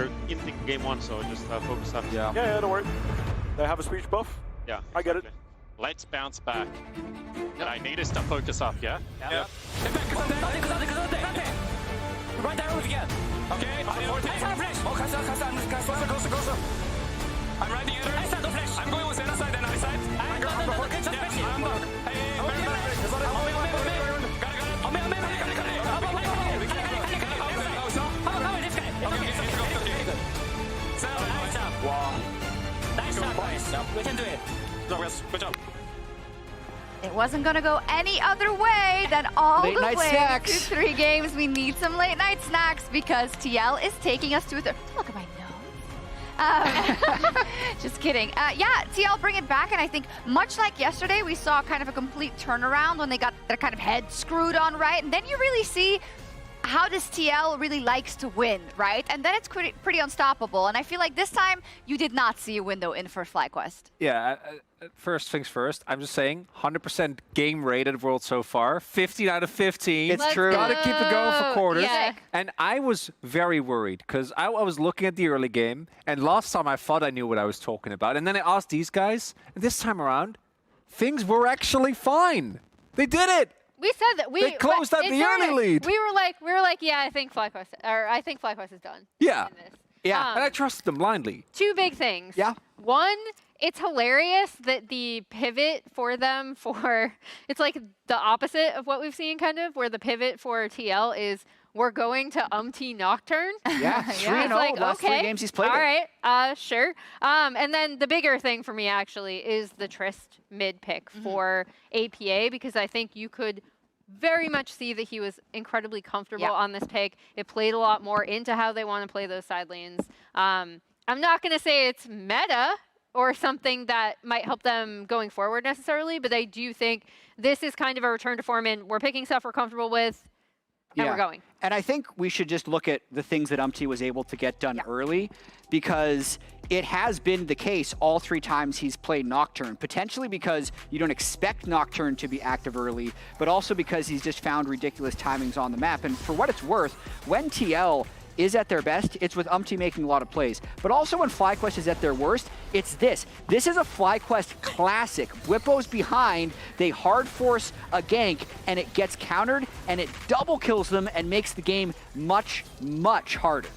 we're in the game one, so just focus up. Yeah, don't worry. They have a speech buff. Yeah, I get it. Let's bounce back. And I need us to focus up, yeah? Yeah. Right there again. Okay. I'm riding it. I'm going with Senna side and I side. Wow. Nice job, guys. We can do it. Good job. It wasn't going to go any other way than all Late the night way snacks. to 3 games. We need some late night snacks because TL is taking us to a third. Look at my nose. Just kidding. Yeah, TL bring it back, and I think much like yesterday, we saw kind of a complete turnaround when they got their kind of head screwed on right, and then you really see how this TL really likes to win, right? And then it's pretty unstoppable. And I feel like this time you did not see a window in for FlyQuest. Yeah, first things first, I'm just saying 100% game rated world so far. 15 out of 15. It's true. Gotta keep it going for quarters. Yeah. And I was very worried because I was looking at the early game, and last time I thought I knew what I was talking about. And then I asked these guys, and this time around, things were actually fine. They did it. We said that They closed out the early lead. We were like, yeah, I think FlyQuest is done. Yeah. In this. Yeah, and I trusted them blindly. 2 big things. Yeah. One, it's hilarious that the pivot for them it's like the opposite of what we've seen kind of, where the pivot for TL is we're going to UmTi Nocturne. Yeah, 3-0, like, last 3 games he's played all it. right, sure. And then the bigger thing for me actually is the Trist mid pick for APA, because I think you could very much see that he was incredibly comfortable on this pick. It played a lot more into how they want to play those side lanes. I'm not going to say it's meta or something that might help them going forward necessarily, but I do think this is kind of a return to form, and we're picking stuff we're comfortable with, and we're going. And I think we should just look at the things that UmTi was able to get done early, because it has been the case all 3 times he's played Nocturne, potentially because you don't expect Nocturne to be active early, but also because he's just found ridiculous timings on the map. And for what it's worth, when TL is at their best, it's with UmTi making a lot of plays. But also when FlyQuest is at their worst, it's this. This is a FlyQuest classic. Bwipo's behind, they hard force a gank, and it gets countered, and it double kills them and makes the game much, much harder.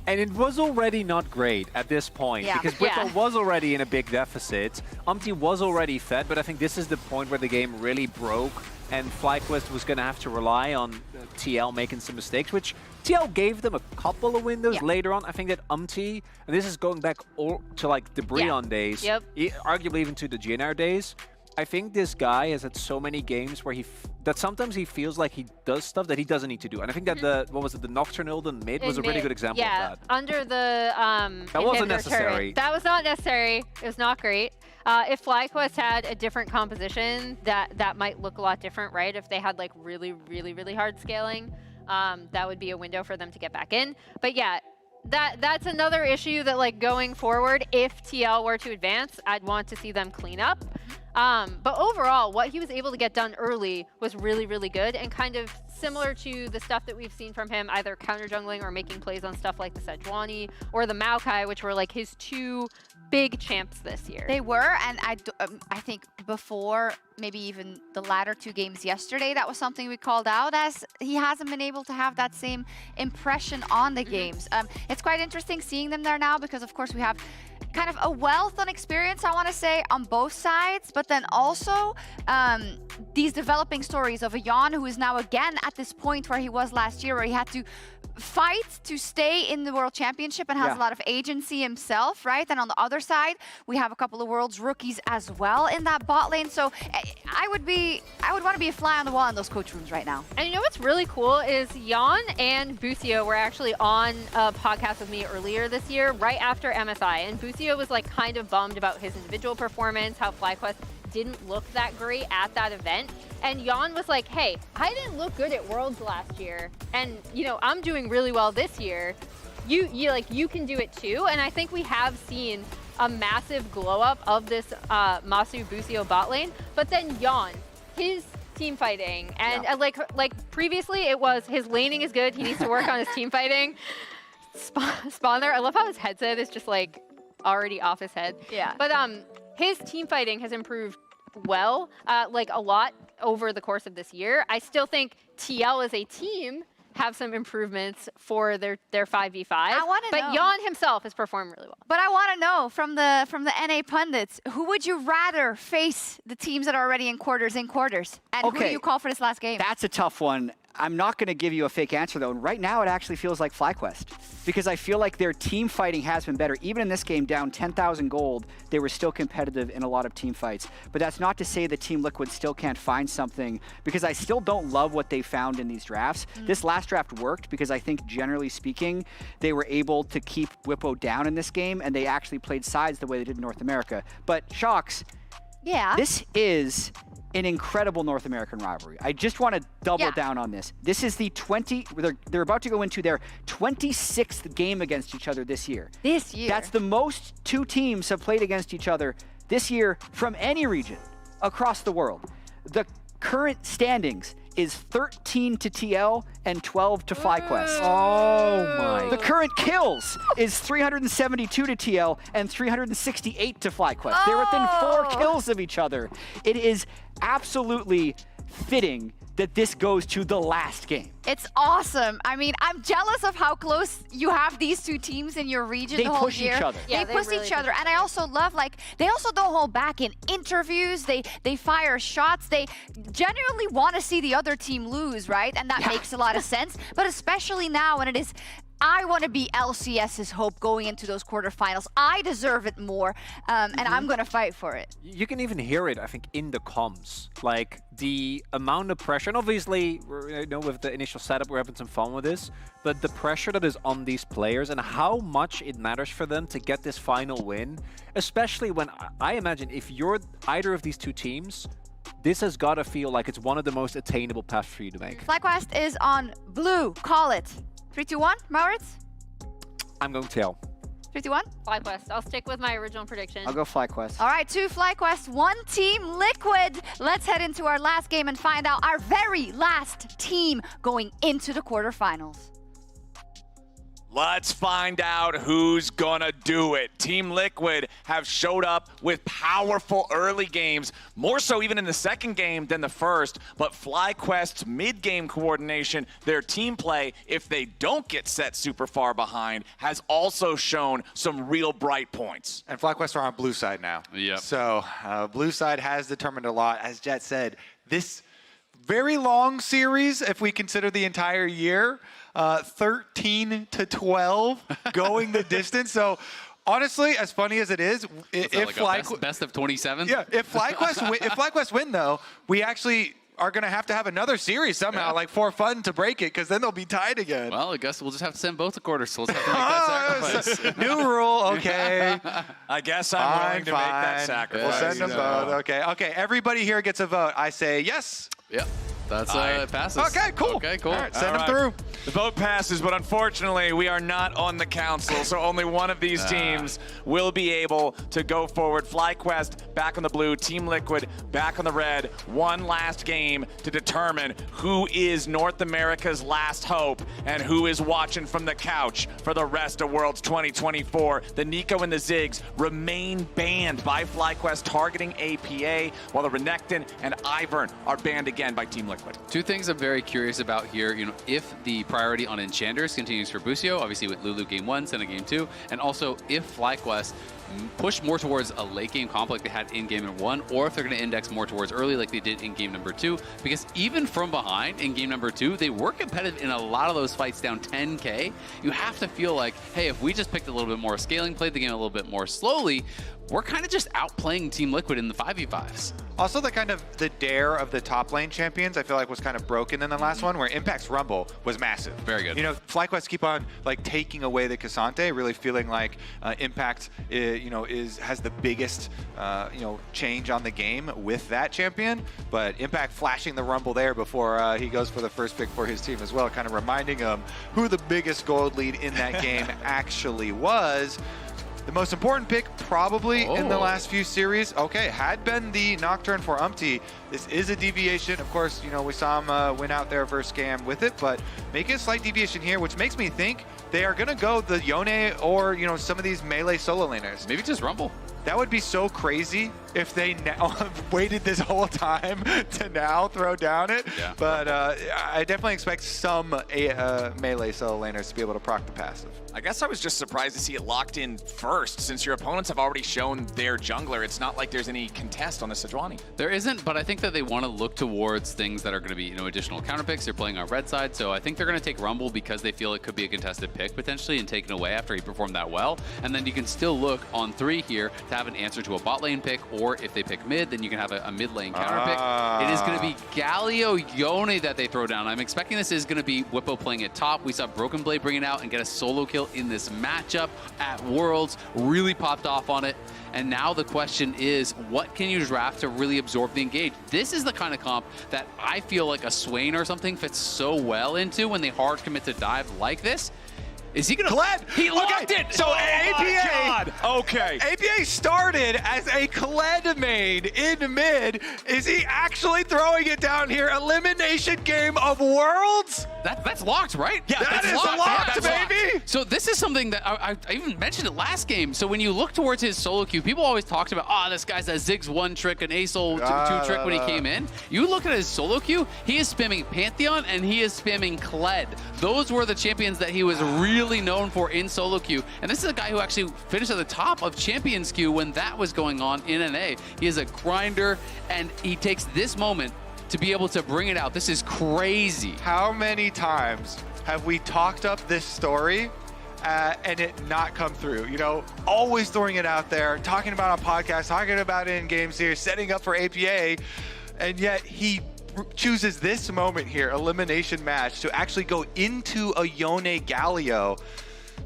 And it was already not great at this point, because Bwipo was already in a big deficit. UmTi was already fed, but I think this is the point where the game really broke, and FlyQuest was going to have to rely on TL making some mistakes, which TL gave them a couple of windows later on. I think that UmTi, and this is going back all to like the Breon days, arguably even to the GNR days, I think this guy has had so many games where that sometimes he feels like he does stuff that he doesn't need to do. And I think that the Nocturnal in mid was a really good example of that. Under the that wasn't necessary. Turret. That was not necessary. It was not great. If FlyQuest had a different composition, that might look a lot different, right? If they had like really, really, really hard scaling, that would be a window for them to get back in. But yeah, that's another issue that like going forward, if TL were to advance, I'd want to see them clean up. But overall, what he was able to get done early was really, really good, and kind of similar to the stuff that we've seen from him, either counter jungling or making plays on stuff like the Sejuani or the Maokai, which were like his 2 big champs this year. They were, and I think before maybe even the latter 2 games yesterday, that was something we called out as he hasn't been able to have that same impression on the games. It's quite interesting seeing them there now, because of course we have kind of a wealth on experience, I want to say, on both sides, but then also these developing stories of a Yeon who is now again at this point where he was last year, where he had to fight to stay in the World Championship and has a lot of agency himself, right? And on the other side, we have a couple of World's rookies as well in that bot lane. So I would want to be a fly on the wall in those coach rooms right now. And you know what's really cool is Yeon and Busio were actually on a podcast with me earlier this year, right after MSI. And Busio was like kind of bummed about his individual performance, how FlyQuest didn't look that great at that event. And Yeon was like, hey, I didn't look good at Worlds last year, and you know, I'm doing really well this year. You can do it too. And I think we have seen a massive glow up of this Massu Busio bot lane. But then Yeon, his team fighting, and like previously it was his laning is good, he needs to work on his team fighting. Skarner, I love how his headset is just like already off his head. Yeah. But his team fighting has improved well, like a lot over the course of this year. I still think TL as a team have some improvements for their 5v5. I want to know. But Yeon himself has performed really well. But I want to know from the NA pundits, who would you rather face the teams that are already in quarters? And who do you call for this last game? That's a tough one. I'm not going to give you a fake answer, though. Right now, it actually feels like FlyQuest because I feel like their team fighting has been better. Even in this game, down 10,000 gold, they were still competitive in a lot of team fights. But that's not to say that Team Liquid still can't find something because I still don't love what they found in these drafts. This last draft worked because I think, generally speaking, they were able to keep Bwipo down in this game, and they actually played sides the way they did in North America. But, Shocks, this is an incredible North American rivalry. I just want to double down on this. This is the they're about to go into their 26th game against each other this year. That's the most two teams have played against each other this year from any region across the world. The current standings is 13 to TL and 12 to FlyQuest. Oh my. The current kills is 372 to TL and 368 to FlyQuest. They're within 4 kills of each other. It is absolutely fitting that this goes to the last game. It's awesome. I mean, I'm jealous of how close you have these two teams in your region the whole year. They push each other. Yeah, they push each other. And I also love, like, they also don't hold back in interviews. They fire shots. They genuinely want to see the other team lose, right? And that makes a lot of sense. But especially now when it is, I want to be LCS's hope going into those quarterfinals. I deserve it more, and I'm going to fight for it. You can even hear it, I think, in the comms. Like, the amount of pressure, and obviously, you know, with the initial setup, we're having some fun with this, but the pressure that is on these players and how much it matters for them to get this final win, especially when, I imagine, if you're either of these two teams, this has got to feel like it's one of the most attainable paths for you to make. FlyQuest is on blue. Call it. 3, 2, 1, Maurits? I'm going TL. 3, 2, 1? FlyQuest. I'll stick with my original prediction. I'll go FlyQuest. All right, 2 FlyQuest, 1 Team Liquid. Let's head into our last game and find out our very last team going into the quarterfinals. Let's find out who's gonna do it. Team Liquid have showed up with powerful early games, more so even in the second game than the first, but FlyQuest's mid-game coordination, their team play, if they don't get set super far behind, has also shown some real bright points. And FlyQuest are on blue side now. Yep. So blue side has determined a lot. As Jet said, this very long series, if we consider the entire year, 13 to 12 going the distance. So honestly, as funny as it is, if like best of 27. Yeah, if FlyQuest win though, we actually are going to have another series somehow, like for fun to break it, because then they'll be tied again. Well, I guess we'll just have to send both the quarters, so let's have to make that sacrifice. New rule, okay. I guess I'm willing to make that sacrifice. We'll send them both, okay. Okay, everybody here gets a vote. I say yes. Yep. That's it passes. Okay, cool. Okay, cool. All right, send them through. The vote passes, but unfortunately, we are not on the council, so only one of these teams will be able to go forward. FlyQuest back on the blue, Team Liquid back on the red. One last game to determine who is North America's last hope and who is watching from the couch for the rest of Worlds 2024. The Nico and the Ziggs remain banned by FlyQuest, targeting APA, while the Renekton and Ivern are banned again by Team Liquid. Two things I'm very curious about here, you know, if the priority on enchanters continues for Busio, obviously with Lulu game 1, Senna game 2, and also if FlyQuest push more towards a late game comp like they had in game number 1, or if they're going to index more towards early like they did in game number 2, because even from behind in game number 2, they were competitive in a lot of those fights down 10k. You have to feel like, hey, if we just picked a little bit more scaling, played the game a little bit more slowly, we're kind of just outplaying Team Liquid in the 5v5s. Also, the dare of the top lane champions, I feel like was kind of broken in the last one, where Impact's Rumble was massive. Very good. You know, FlyQuest keep on like taking away the Cassante, really feeling like Impact, has the biggest, change on the game with that champion. But Impact flashing the Rumble there before he goes for the first pick for his team as well, kind of reminding him who the biggest gold lead in that game actually was. The most important pick probably in the last few series, had been the Nocturne for UmTi. This is a deviation. Of course, you know, we saw him win out their first game with it, but making a slight deviation here, which makes me think they are going to go the Yone or, you know, some of these melee solo laners. Maybe just Rumble. That would be so crazy if they now waited this whole time to now throw down it. Yeah. But I definitely expect some melee solo laners to be able to proc the passive. I guess I was just surprised to see it locked in first, since your opponents have already shown their jungler. It's not like there's any contest on the Sejuani. There isn't, but I think that they want to look towards things that are going to be, you know, additional counter picks. They're playing on red side, so I think they're going to take Rumble because they feel it could be a contested pick potentially and taken away after he performed that well. And then you can still look on 3 here to have an answer to a bot lane pick, or if they pick mid, then you can have a mid lane counter pick. It is going to be Galio Yone that they throw down. I'm expecting this is going to be Bwipo playing at top. We saw Broken Blade bring it out and get a solo kill in this matchup at Worlds. Really popped off on it. And now the question is, what can you draft to really absorb the engage? This is the kind of comp that I feel like a Swain or something fits so well into when they hard commit to dive like this. Is he gonna? Kled! He locked it! So APA, Okay. APA started as a Kled main in mid. Is he actually throwing it down here? Elimination game of Worlds? That's locked, right? Yeah, that is locked, locked, yeah, baby! Locked. So this is something that I even mentioned it last game. So when you look towards his solo queue, people always talked about, this guy's a Ziggs 1 trick, an Asol 2 trick when he came in. You look at his solo queue, he is spamming Pantheon and he is spamming Kled. Those were the champions that he was really known for in solo queue. And this is a guy who actually finished at the top of Champions queue when that was going on in NA. He is a grinder, and he takes this moment to be able to bring it out. This is crazy. How many times have we talked up this story and it not come through? You know, always throwing it out there, talking about on podcasts, talking about it in games here, setting up for APA, and yet he chooses this moment here, elimination match, to actually go into a Yone Galio.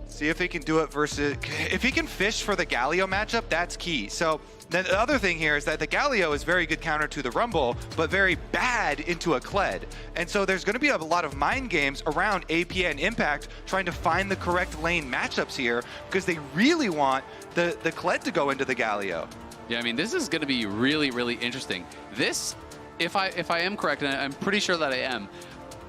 See if he can do it versus, if he can fish for the Galio matchup, that's key. So then the other thing here is that the Galio is very good counter to the Rumble, but very bad into a Kled. And so there's going to be a lot of mind games around APA and Impact trying to find the correct lane matchups here, because they really want the Kled to go into the Galio. Yeah, I mean, this is going to be really, really interesting. This, if I am correct, and I'm pretty sure that I am,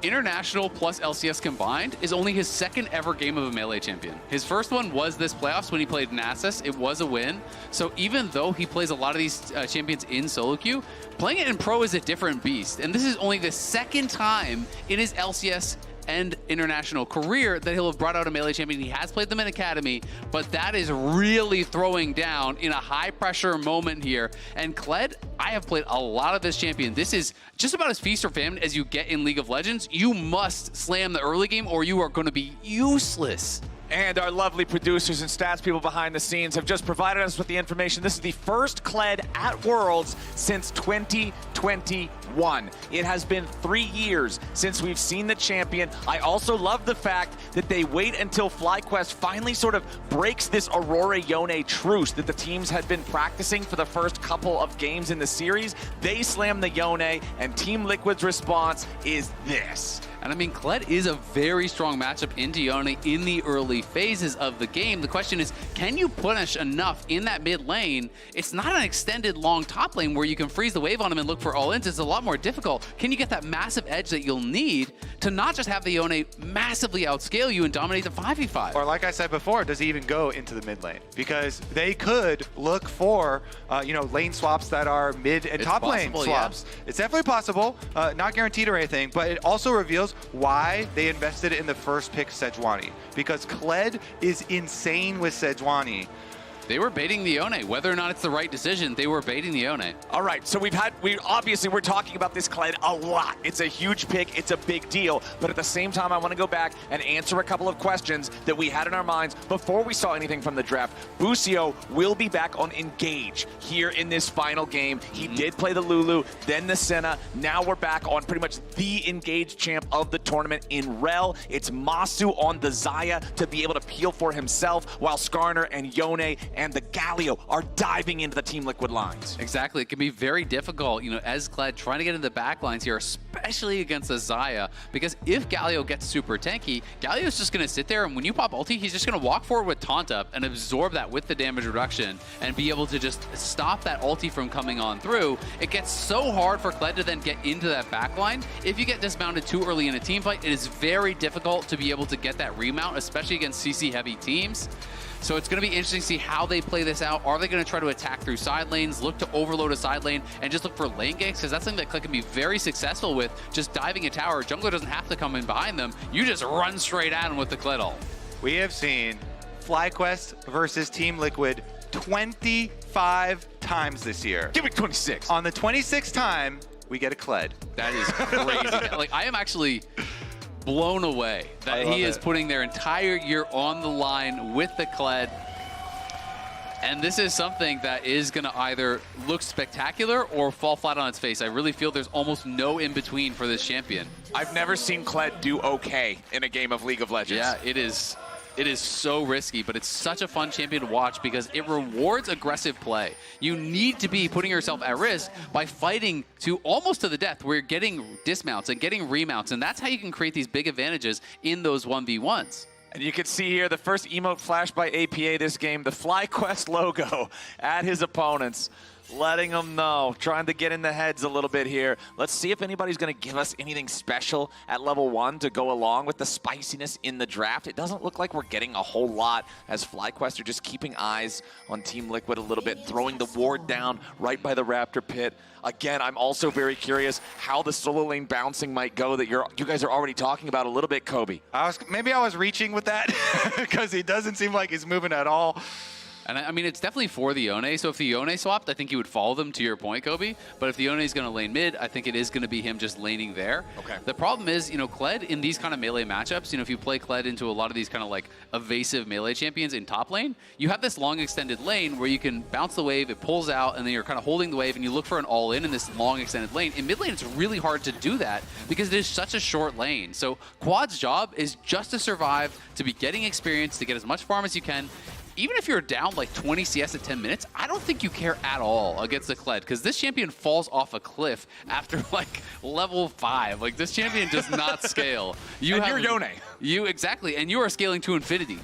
International plus LCS combined is only his 2nd ever game of a Melee champion. His first one was this playoffs when he played Nasus. It was a win. So even though he plays a lot of these champions in solo queue, playing it in pro is a different beast. And this is only the 2nd time in his LCS and international career that he'll have brought out a Melee champion. He has played them in Academy, but that is really throwing down in a high pressure moment here. And Kled, I have played a lot of this champion. This is just about as feast or famine as you get in League of Legends. You must slam the early game or you are going to be useless. And our lovely producers and stats people behind the scenes have just provided us with the information. This is the first Kled at Worlds since 2021. It has been 3 years since we've seen the champion. I also love the fact that they wait until FlyQuest finally sort of breaks this Aurora Yone truce that the teams had been practicing for the first couple of games in the series. They slam the Yone, and Team Liquid's response is this. And I mean, Kled is a very strong matchup into Yone in the early phases of the game. The question is, can you punish enough in that mid lane? It's not an extended long top lane where you can freeze the wave on him and look for all-ins. It's a lot more difficult. Can you get that massive edge that you'll need to not just have the Yone massively outscale you and dominate the 5v5? Or like I said before, does he even go into the mid lane? Because they could look for, you know, lane swaps that are mid and top lane swaps. Yeah. It's definitely possible, not guaranteed or anything, but it also reveals why they invested in the first pick Sejuani, because Kled is insane with Sejuani. They were baiting the Yone. Whether or not it's the right decision, they were baiting the Yone. All right, so we're talking about this Kled a lot. It's a huge pick, it's a big deal, but at the same time, I want to go back and answer a couple of questions that we had in our minds before we saw anything from the draft. Busio will be back on Engage here in this final game. He did play the Lulu, then the Senna. Now we're back on pretty much the Engage champ of the tournament in Rell. It's Massu on the Xayah to be able to peel for himself, while Skarner and Yone and the Galio are diving into the Team Liquid lines. Exactly. It can be very difficult, you know, as Kled trying to get into the back lines here, especially against a Xayah, because if Galio gets super tanky, Galio's just going to sit there, and when you pop ulti, he's just going to walk forward with taunt up and absorb that with the damage reduction and be able to just stop that ulti from coming on through. It gets so hard for Kled to then get into that back line. If you get dismounted too early in a team fight, it is very difficult to be able to get that remount, especially against CC heavy teams. So it's going to be interesting to see how they play this out. Are they going to try to attack through side lanes, look to overload a side lane, and just look for lane ganks? Because that's something that Kled can be very successful with, just diving a tower. Jungler doesn't have to come in behind them. You just run straight at them with the Kled ult. We have seen FlyQuest versus Team Liquid 25 times this year. Give me 26. On the 26th time, we get a Kled. That is crazy. Like, I am actually blown away that he is putting their entire year on the line with the Kled. And this is something that is going to either look spectacular or fall flat on its face. I really feel there's almost no in-between for this champion. I've never seen Kled do okay in a game of League of Legends. Yeah, it is so risky, but it's such a fun champion to watch because it rewards aggressive play. You need to be putting yourself at risk by fighting to almost to the death where you're getting dismounts and getting remounts, and that's how you can create these big advantages in those 1v1s. And you can see here the first emote flash by APA this game, the FlyQuest logo at his opponents, letting them know, trying to get in the heads a little bit here. Let's see if anybody's going to give us anything special at level 1 to go along with the spiciness in the draft. It doesn't look like we're getting a whole lot, as FlyQuest are just keeping eyes on Team Liquid a little bit, throwing the ward down right by the Raptor pit. Again, I'm also very curious how the solo lane bouncing might go that you guys are already talking about a little bit, Kobe. Maybe I was reaching with that because he doesn't seem like he's moving at all. And I mean, it's definitely for the Yone. So if the Yone swapped, I think you would follow them, to your point, Kobe. But if the Yone is going to lane mid, I think it is going to be him just laning there. Okay. The problem is, you know, Kled in these kind of melee matchups, you know, if you play Kled into a lot of these kind of like evasive melee champions in top lane, you have this long extended lane where you can bounce the wave, it pulls out, and then you're kind of holding the wave, and you look for an all-in in this long extended lane. In mid lane, it's really hard to do that because it is such a short lane. So Quad's job is just to survive, to be getting experience, to get as much farm as you can. Even if you're down like 20 CS at 10 minutes, I don't think you care at all against the Kled, because this champion falls off a cliff after like level 5. Like, this champion does not scale. You're Yone. Exactly, and you are scaling to infinity.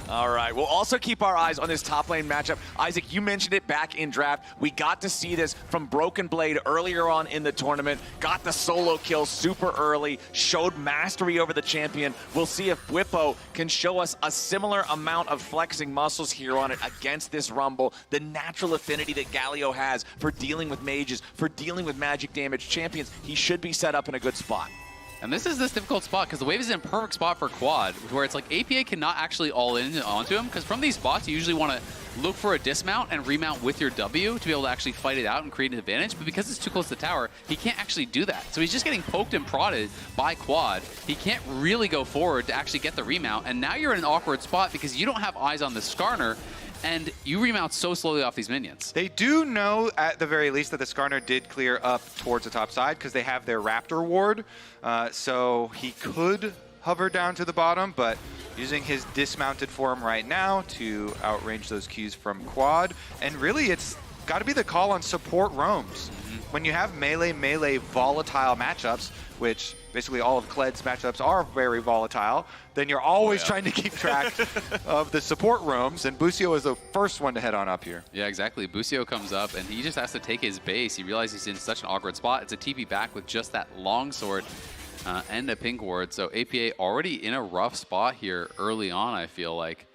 All right, we'll also keep our eyes on this top lane matchup. Isaac, you mentioned it back in draft. We got to see this from Broken Blade earlier on in the tournament. Got the solo kill super early, showed mastery over the champion. We'll see if Bwipo can show us a similar amount of flexing muscles here on it against this Rumble. The natural affinity that Galio has for dealing with mages, for dealing with magic damage champions, he should be set up in a good spot. And this is this difficult spot because the wave is in a perfect spot for Quad, where it's like APA cannot actually all in onto him, because from these spots you usually want to look for a dismount and remount with your W to be able to actually fight it out and create an advantage. But because it's too close to the tower, he can't actually do that. So he's just getting poked and prodded by Quad. He can't really go forward to actually get the remount. And now you're in an awkward spot because you don't have eyes on the Skarner, and you remount so slowly off these minions. They do know, at the very least, that the Skarner did clear up towards the top side because they have their Raptor ward. So he could hover down to the bottom, but using his dismounted form right now to outrange those Qs from Quad. And really, it's got to be the call on support roams. When you have melee volatile matchups, which basically all of Kled's matchups are very volatile, then you're always trying to keep track of the support roams, and Busio is the first one to head on up here. Yeah, exactly. Busio comes up, and he just has to take his base. He realizes he's in such an awkward spot. It's a TP back with just that long sword and a pink ward. So APA already in a rough spot here early on, I feel like.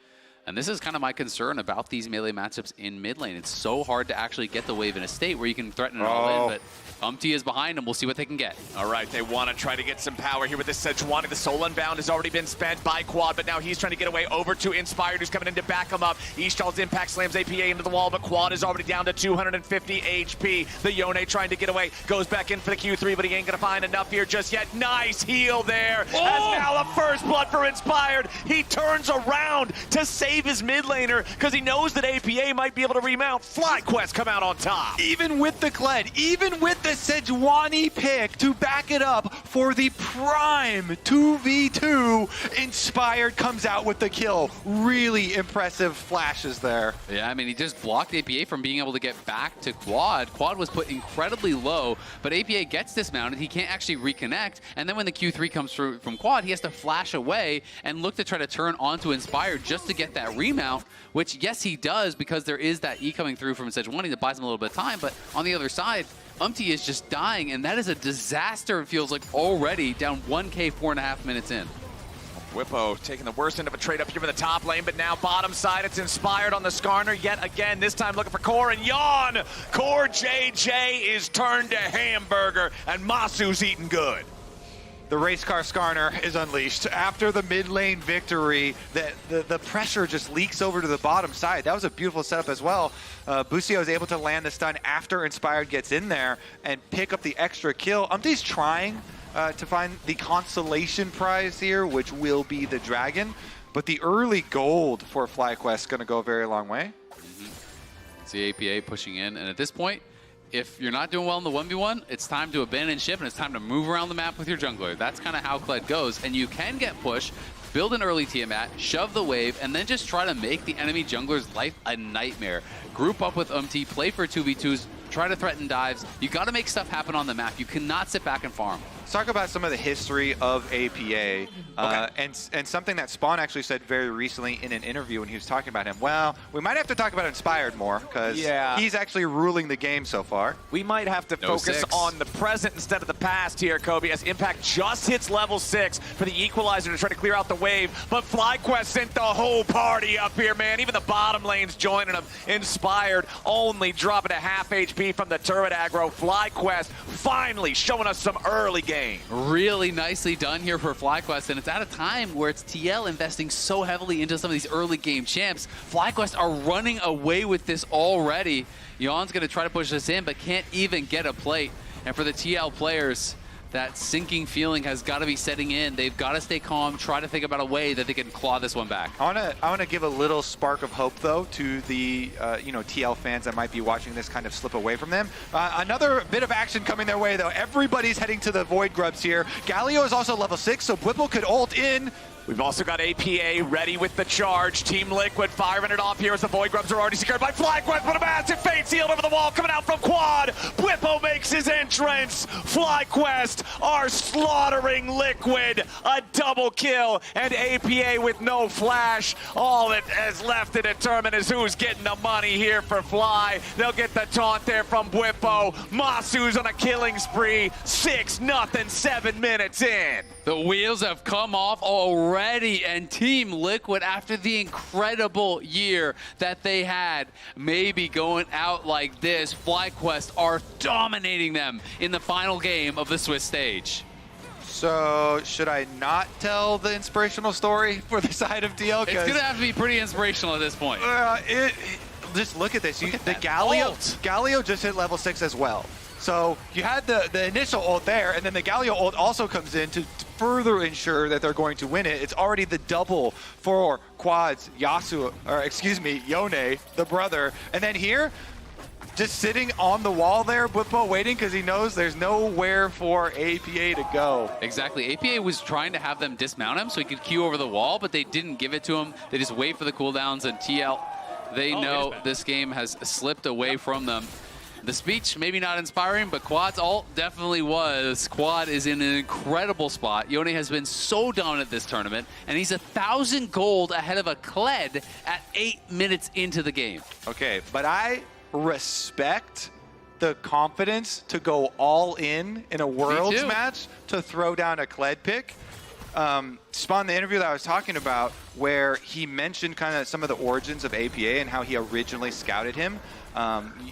And this is kind of my concern about these melee matchups in mid lane. It's so hard to actually get the wave in a state where you can threaten it all in, but UmTi is behind, and we'll see what they can get. All right, they want to try to get some power here with this Sejuani. The Soul Unbound has already been spent by Quad, but now he's trying to get away over to Inspired, who's coming in to back him up. Ishtal's impact slams APA into the wall, but Quad is already down to 250 HP. The Yone trying to get away, goes back in for the Q3, but he ain't going to find enough here just yet. Nice heal there, as now a first blood for Inspired. He turns around to save save his mid laner because he knows that APA might be able to remount. FlyQuest come out on top. Even with the Kled, even with the Sejuani pick to back it up for the prime 2v2, Inspired comes out with the kill. Really impressive flashes there. Yeah, I mean, he just blocked APA from being able to get back to Quad. Quad was put incredibly low, but APA gets dismounted. He can't actually reconnect. And then when the Q3 comes through from Quad, he has to flash away and look to try to turn onto Inspired just to get that remount, which, yes, he does, because there is that E coming through from Sejuani that buys him a little bit of time. But on the other side, UmTi is just dying, and that is a disaster, it feels like, already down 1K 4.5 minutes in. Bwipo taking the worst end of a trade up here in the top lane, but now bottom side, it's Inspired on the Skarner yet again, this time looking for Core and Yeon. CoreJJ is turned to hamburger, and Massu's eating good. The race car Skarner is unleashed. After the mid lane victory, the pressure just leaks over to the bottom side. That was a beautiful setup as well. Busio is able to land the stun after Inspired gets in there and pick up the extra kill. UmTi's trying to find the consolation prize here, which will be the dragon. But the early gold for FlyQuest is going to go a very long way. See APA pushing in, and at this point, if you're not doing well in the 1v1, it's time to abandon ship and it's time to move around the map with your jungler. That's kind of how Kled goes, and you can get pushed, build an early Tiamat, shove the wave, and then just try to make the enemy jungler's life a nightmare. Group up with UmTi, play for 2v2s, try to threaten dives. You got to make stuff happen on the map. You cannot sit back and farm. Let's talk about some of the history of APA, and something that Spawn actually said very recently in an interview when he was talking about him. Well, we might have to talk about Inspired more, because he's actually ruling the game so far. We might have to focus on the present instead of the past here, Kobe, as Impact just hits level 6 for the Equalizer to try to clear out the wave, but FlyQuest sent the whole party up here, man. Even the bottom lane's joining them. Inspired only dropping a half HP from the turret aggro. FlyQuest finally showing us some early game. Really nicely done here for FlyQuest, and it's at a time where it's TL investing so heavily into some of these early game champs. FlyQuest are running away with this already. Yeon's going to try to push this in, but can't even get a plate. And for the TL players, that sinking feeling has got to be setting in. They've got to stay calm, try to think about a way that they can claw this one back. I want to give a little spark of hope, though, to the TL fans that might be watching this kind of slip away from them. Another bit of action coming their way, though. Everybody's heading to the Void Grubs here. Galio is also level 6, so Bwipo could ult in. We've also got APA ready with the charge. Team Liquid firing it off here as the Void Grubs are already secured by FlyQuest, but a massive fate sealed over the wall coming out from Quad. Bwipo makes his entrance. FlyQuest are slaughtering Liquid. A double kill, and APA with no flash. All that is left to determine is who's getting the money here for Fly. They'll get the taunt there from Bwipo. Massu's on a killing spree. 6-0, 7 minutes in. The wheels have come off already, and Team Liquid, after the incredible year that they had, maybe going out like this, FlyQuest are dominating them in the final game of the Swiss stage. So, should I not tell the inspirational story for the side of TL? It's going to have to be pretty inspirational at this point. Just look at this. The Galio just hit level 6 as well. So you had the initial ult there, and then the Galio ult also comes in to further ensure that they're going to win it. It's already the double for Quad's Yone, the brother. And then here, just sitting on the wall there, Bwipo waiting because he knows there's nowhere for APA to go. Exactly. APA was trying to have them dismount him so he could queue over the wall, but they didn't give it to him. They just wait for the cooldowns, and TL, they know this game has slipped away from them. The speech, maybe not inspiring, but Quad's ult definitely was. Quad is in an incredible spot. Yone has been so dominant this tournament, and he's 1,000 gold ahead of a Kled at 8 minutes into the game. Okay, but I respect the confidence to go all in a Worlds match to throw down a Kled pick. Spawn, the interview that I was talking about, where he mentioned kind of some of the origins of APA and how he originally scouted him.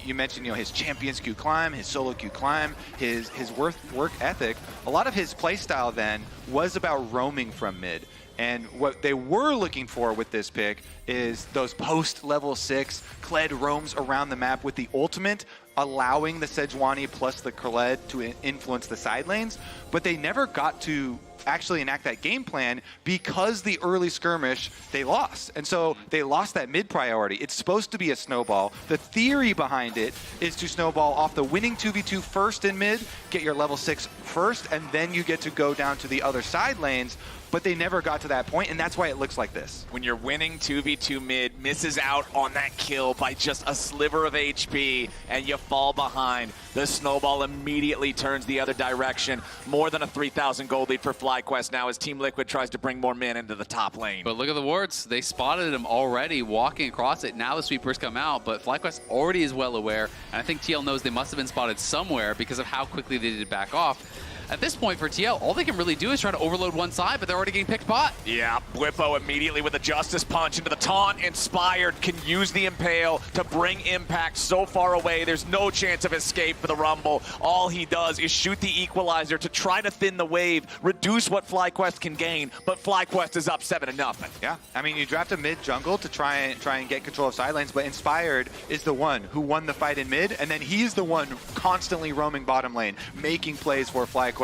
You mentioned, his champions Q climb, his solo Q climb, his work ethic. A lot of his playstyle then was about roaming from mid. And what they were looking for with this pick is those post-level 6, Kled roams around the map with the ultimate, allowing the Sejuani plus the Kled to influence the side lanes, but they never got to actually enact that game plan because the early skirmish they lost. And so they lost that mid priority. It's supposed to be a snowball. The theory behind it is to snowball off the winning 2v2 first in mid, get your level 6 first, and then you get to go down to the other side lanes. But they never got to that point, and that's why it looks like this. When you're winning 2v2 mid, misses out on that kill by just a sliver of HP, and you fall behind, the snowball immediately turns the other direction. More than a 3,000 gold lead for FlyQuest now as Team Liquid tries to bring more men into the top lane. But look at the wards. They spotted him already walking across it. Now the sweepers come out, but FlyQuest already is well aware, and I think TL knows they must have been spotted somewhere because of how quickly they did back off. At this point for TL, all they can really do is try to overload one side, but they're already getting picked bot. Yeah, Bwipo immediately with a Justice Punch into the taunt. Inspired can use the Impale to bring Impact so far away. There's no chance of escape for the Rumble. All he does is shoot the Equalizer to try to thin the wave, reduce what FlyQuest can gain, but FlyQuest is up 7-0. Yeah, I mean, you draft a mid jungle to try and get control of side lanes, but Inspired is the one who won the fight in mid, and then he's the one constantly roaming bottom lane, making plays for FlyQuest.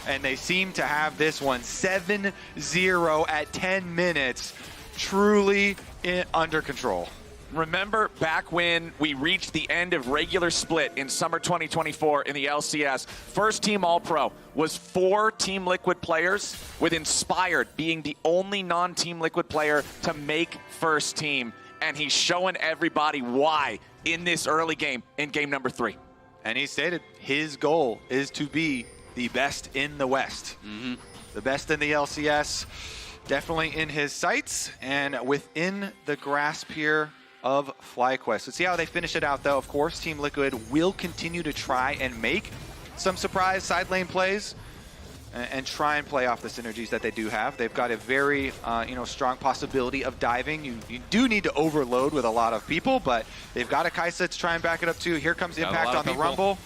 And they seem to have this one 7-0 at 10 minutes, truly under control. Remember back when we reached the end of regular split in summer 2024 in the LCS, first team All-Pro was 4 Team Liquid players, with Inspired being the only non-Team Liquid player to make first team. And he's showing everybody why in this early game, in game number 3. And he stated his goal is to be the best in the West. The best in the LCS, definitely in his sights and within the grasp here of FlyQuest. Let's see how they finish it out though. Of course, Team Liquid will continue to try and make some surprise side lane plays and try and play off the synergies that they do have. They've got a very strong possibility of diving. You do need to overload with a lot of people, but they've got a Xayah to try and back it up too. Here comes Impact on the Rumble.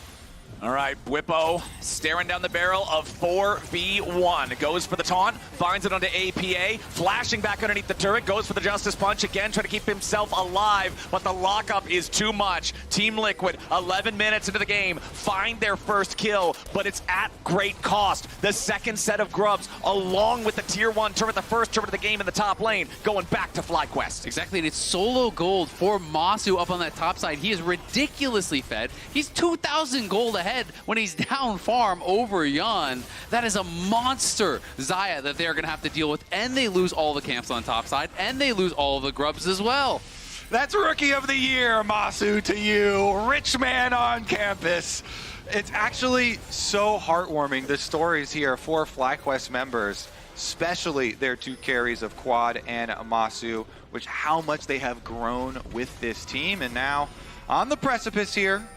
All right, Bwipo staring down the barrel of 4v1. Goes for the taunt, finds it onto APA, flashing back underneath the turret, goes for the Justice Punch again, trying to keep himself alive, but the lockup is too much. Team Liquid, 11 minutes into the game, find their first kill, but it's at great cost. The second set of grubs, along with the tier 1 turret, the first turret of the game in the top lane, going back to FlyQuest. Exactly, and it's solo gold for Massu up on that top side. He is ridiculously fed. He's 2,000 gold ahead when he's down farm over Yeon. That is a monster Xayah that they're going to have to deal with, and they lose all the camps on top side, and they lose all of the grubs as well. That's Rookie of the Year, Massu, to you. Rich man on campus. It's actually so heartwarming, the stories here for FlyQuest members, especially their 2 carries of Quad and Massu, which how much they have grown with this team. And now on the precipice here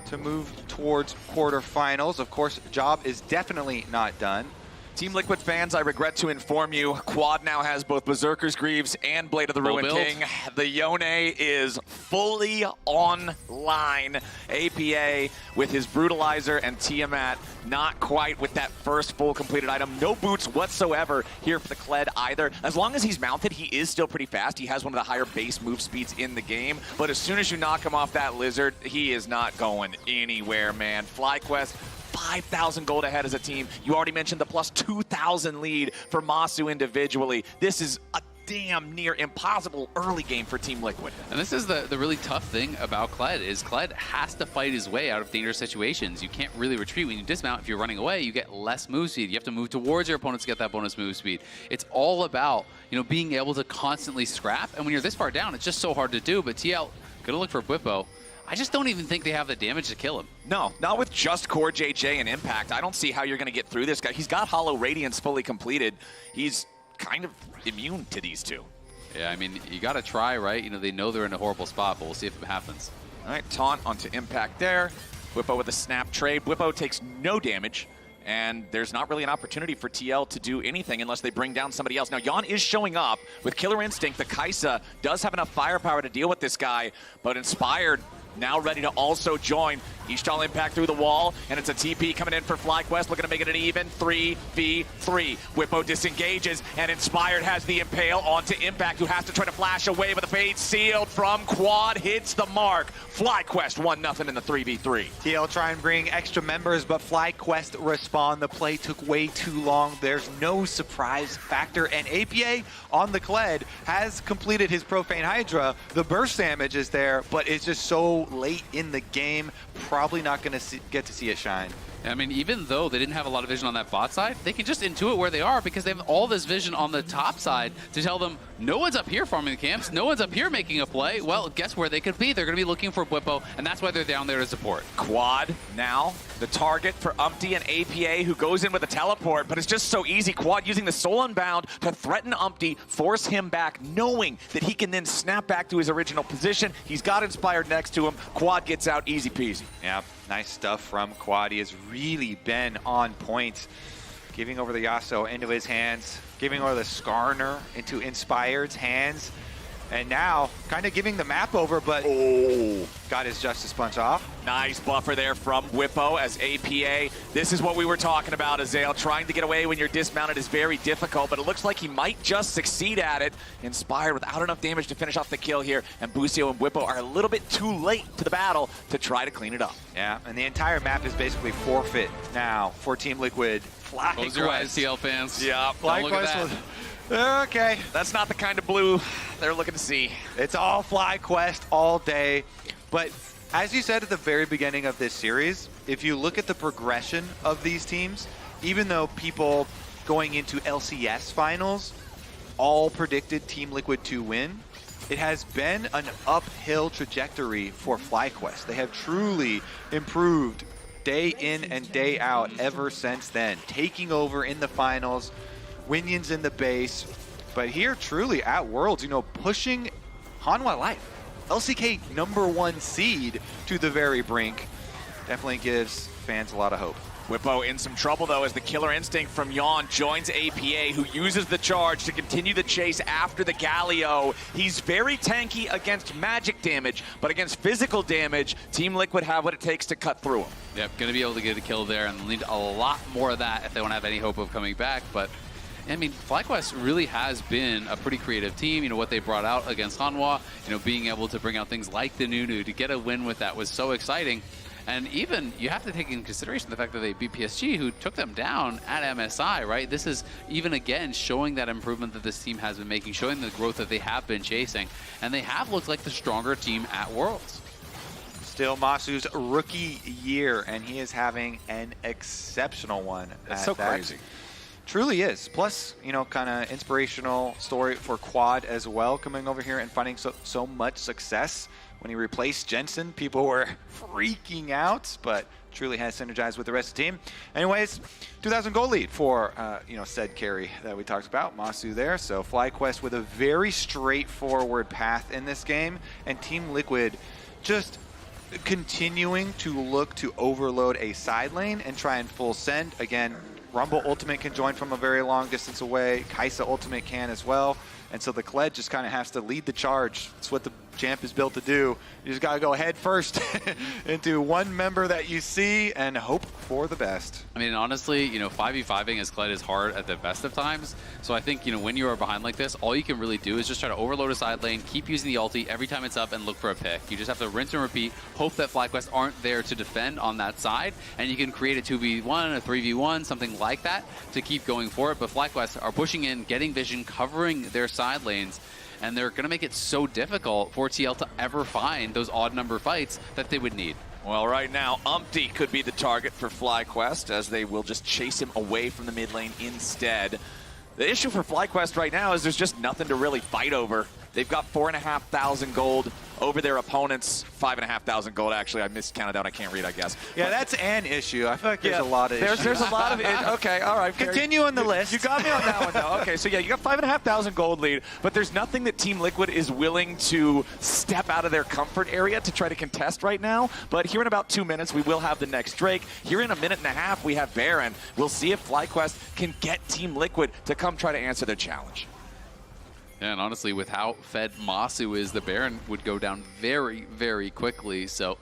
to move towards quarterfinals. Of course, job is definitely not done. Team Liquid fans, I regret to inform you, Quad now has both Berserker's Greaves and Blade of the Ruined King. The Yone is fully online. APA with his Brutalizer and Tiamat not quite with that first full completed item. No boots whatsoever here for the Kled either. As long as he's mounted, he is still pretty fast. He has one of the higher base move speeds in the game. But as soon as you knock him off that Lizard, he is not going anywhere, man. FlyQuest, 5,000 gold ahead as a team. You already mentioned the plus 2,000 lead for Massu individually. This is a damn near impossible early game for Team Liquid. And this is the really tough thing about Kled, is Kled has to fight his way out of dangerous situations. You can't really retreat. When you dismount, if you're running away, you get less move speed. You have to move towards your opponents to get that bonus move speed. It's all about, being able to constantly scrap. And when you're this far down, it's just so hard to do. But TL, gonna look for Bwipo. I just don't even think they have the damage to kill him. No, not with just CoreJJ and Impact. I don't see how you're going to get through this guy. He's got Hollow Radiance fully completed. He's kind of immune to these 2. Yeah, I mean, you got to try, right? They know they're in a horrible spot, but we'll see if it happens. All right, taunt onto Impact there. Bwipo with a snap trade. Bwipo takes no damage, and there's not really an opportunity for TL to do anything unless they bring down somebody else. Now, Yeon is showing up with Killer Instinct. The Xayah does have enough firepower to deal with this guy, but Inspired now ready to also join. Ishtal impact through the wall, and it's a TP coming in for FlyQuest, looking to make it an even 3v3. Bwipo disengages, and Inspired has the impale onto Impact, who has to try to flash away, but the fade sealed from Quad hits the mark. FlyQuest 1-0 in the 3v3. TL try and bring extra members, but FlyQuest respond. The play took way too long. There's no surprise factor, and APA on the Kled has completed his Profane Hydra. The burst damage is there, but it's just so late in the game. Probably not going to get to see it shine. I mean, even though they didn't have a lot of vision on that bot side, they can just intuit where they are because they have all this vision on the top side to tell them, no one's up here farming the camps, no one's up here making a play. Well, guess where they could be? They're going to be looking for Bwipo, and that's why they're down there to support. Quad now the target for UmTi and APA, who goes in with a teleport, but it's just so easy. Quad using the Soul Unbound to threaten UmTi, force him back, knowing that he can then snap back to his original position. He's got Inspired next to him. Quad gets out easy peasy. Yeah, nice stuff from Quad. He has really been on point, giving over the Yasuo into his hands, giving over the Skarner into Inspired's hands, and now kind of giving the map over, but got his Justice Punch off. Nice buffer there from Bwipo as APA. This is what we were talking about, Xayah. Trying to get away when you're dismounted is very difficult, but it looks like he might just succeed at it. Inspired without enough damage to finish off the kill here, and Busio and Bwipo are a little bit too late to the battle to try to clean it up. Yeah, and the entire map is basically forfeit now for Team Liquid. Close your eyes, TL fans. Yeah, FlyQuest. Okay. That's not the kind of blue they're looking to see. It's all FlyQuest all day. But as you said at the very beginning of this series, if you look at the progression of these teams, even though people going into LCS finals all predicted Team Liquid to win, it has been an uphill trajectory for FlyQuest. They have truly improved day in and day out ever since then, taking over in the finals, Winions in the base, but here truly at Worlds, you know, pushing Hanwha Life, LCK #1 seed to the very brink, definitely gives fans a lot of hope. Bwipo in some trouble though as the killer instinct from Yeon joins APA, who uses the charge to continue the chase after the Galio. He's very tanky against magic damage, but against physical damage, Team Liquid have what it takes to cut through him. Yep, gonna be able to get a kill there, and they'll need a lot more of that if they want to have any hope of coming back. But I mean, FlyQuest really has been a pretty creative team. You know, what they brought out against Hanwha, you know, being able to bring out things like the Nunu to get a win with that was so exciting. And even, you have to take into consideration the fact that they beat PSG, who took them down at MSI, right? This is, even again, showing that improvement that this team has been making, showing the growth that they have been chasing. And they have looked like the stronger team at Worlds. Still Massu's rookie year, and he is having an exceptional one. That's so crazy. Truly is. Plus, you know, kind of inspirational story for Quad as well, coming over here and finding so much success. When he replaced Jensen, people were freaking out, but truly has synergized with the rest of the team. Anyways, 2,000 gold lead for, you know, said carry that we talked about, Massu there. So FlyQuest with a very straightforward path in this game, and Team Liquid just continuing to look to overload a side lane and try and full send. Again, Rumble Ultimate can join from a very long distance away. Kaisa Ultimate can as well. And so the Kled just kind of has to lead the charge. It's what the champ is built to do. You just got to go head first into one member that you see and hope for the best. I mean, honestly, you know, 5v5ing as Kled is hard at the best of times. So I think, you know, when you are behind like this, all you can really do is just try to overload a side lane, keep using the ulti every time it's up, and look for a pick. You just have to rinse and repeat, hope that FlyQuest aren't there to defend on that side, and you can create a 2v1, a 3v1, something like that to keep going for it. But FlyQuest are pushing in, getting vision, covering their side lanes, and they're going to make it so difficult for TL to ever find those odd number fights that they would need. Well, right now, UmTi could be the target for FlyQuest, as they will just chase him away from the mid lane instead. The issue for FlyQuest right now is there's just nothing to really fight over. They've got 4,500 gold over their opponents. 5,500 gold, actually. I miscounted out. I can't read, I guess. Yeah, but that's an issue. I feel like there's a lot of issues. There's a lot of it. Okay, all right. Continue on the list. You got me on that one, though. Okay, so yeah, you got 5,500 gold lead, but there's nothing that Team Liquid is willing to step out of their comfort area to try to contest right now. But here in about 2 minutes, we will have the next Drake. Here in a minute and a half, we have Baron. We'll see if FlyQuest can get Team Liquid to come try to answer their challenge. Yeah, and honestly, with how fed Massu is, the Baron would go down very, very quickly. So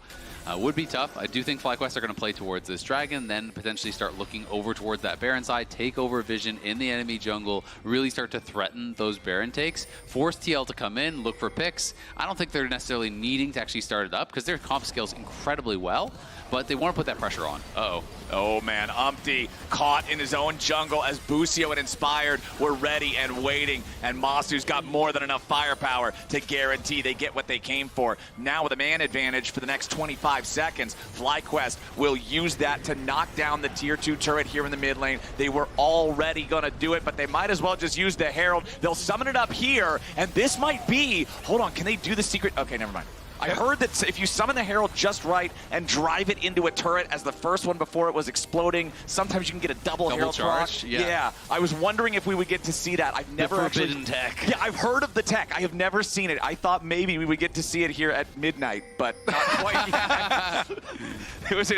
would be tough. I do think FlyQuest are going to play towards this Dragon, then potentially start looking over towards that Baron side, take over vision in the enemy jungle, really start to threaten those Baron takes, force TL to come in, look for picks. I don't think they're necessarily needing to actually start it up because their comp scales incredibly well, but they want to put that pressure on. Uh-oh. Oh man, UmTi caught in his own jungle as Busio and Inspired were ready and waiting, and Massu's got more than enough firepower to guarantee they get what they came for. Now with a man advantage for the next 25 seconds, FlyQuest will use that to knock down the tier 2 turret here in the mid lane. They were already gonna do it, but they might as well just use the Herald. They'll summon it up here, and this might be, hold on, can they do the secret? Okay, never mind. I heard that if you summon the Herald just right and drive it into a turret as the first one before it was exploding, sometimes you can get a double Herald charge. proc. Yeah. I was wondering if we would get to see that. I've never actually... forbidden tech. Yeah, I've heard of the tech. I have never seen it. I thought maybe we would get to see it here at midnight, but not quite yet.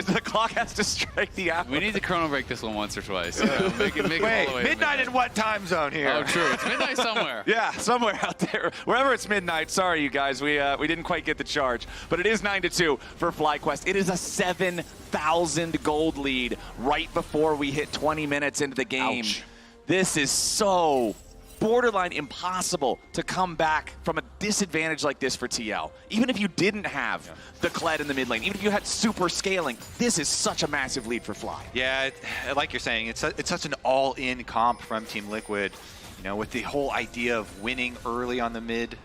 The clock has to strike the hour. We need to chrono break this one once or twice. You know, make it all the way to midnight in what time zone here? Oh, true. It's midnight somewhere. Yeah, somewhere out there. Wherever it's midnight. Sorry, you guys. We didn't quite get the charge. But it is 9-2 for FlyQuest. It is a 7,000 gold lead right before we hit 20 minutes into the game. Ouch. This is so borderline impossible to come back from a disadvantage like this for TL. Even if you didn't have the Kled in the mid lane, even if you had super scaling, this is such a massive lead for Fly. Yeah, like you're saying, it's such an all-in comp from Team Liquid. You know, with the whole idea of winning early on the mid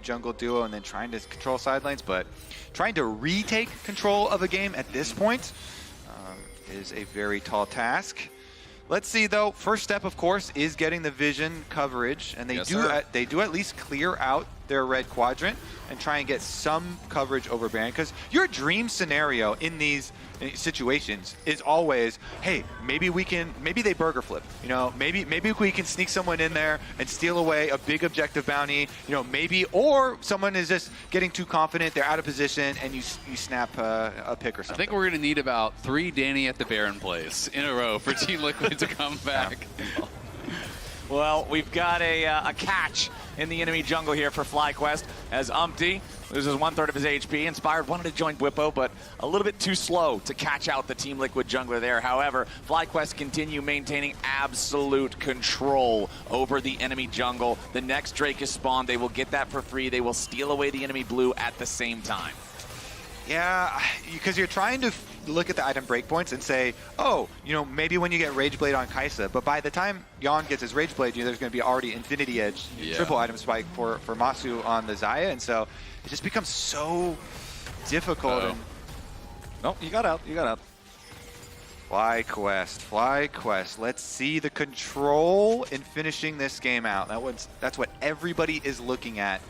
jungle duo and then trying to control side lanes, but trying to retake control of a game at this point is a very tall task. Let's see though. First step, of course, is getting the vision coverage, and they do at least clear out their red quadrant and try and get some coverage over Baron. Because your dream scenario in these situations is always, hey, maybe they burger flip. You know, maybe we can sneak someone in there and steal away a big objective bounty. You know, maybe, or someone is just getting too confident, they're out of position, and you snap a pick or something. I think we're going to need about 3 Danny at the Baron plays in a row for Team Liquid to come back. Well, we've got a catch in the enemy jungle here for FlyQuest as UmTi loses 1/3 of his HP. Inspired wanted to join Bwipo, but a little bit too slow to catch out the Team Liquid jungler there. However, FlyQuest continue maintaining absolute control over the enemy jungle. The next Drake is spawned. They will get that for free. They will steal away the enemy blue at the same time. Yeah, because you're trying to look at the item breakpoints and say, oh, you know, maybe when you get Rage Blade on Xayah, but by the time Yeon gets his Rage Blade, you know, there's going to be already Infinity Edge, triple item spike for Massu on the Xayah, and so it just becomes so difficult. No, you got out. FlyQuest. Let's see the control in finishing this game out. That's what everybody is looking at.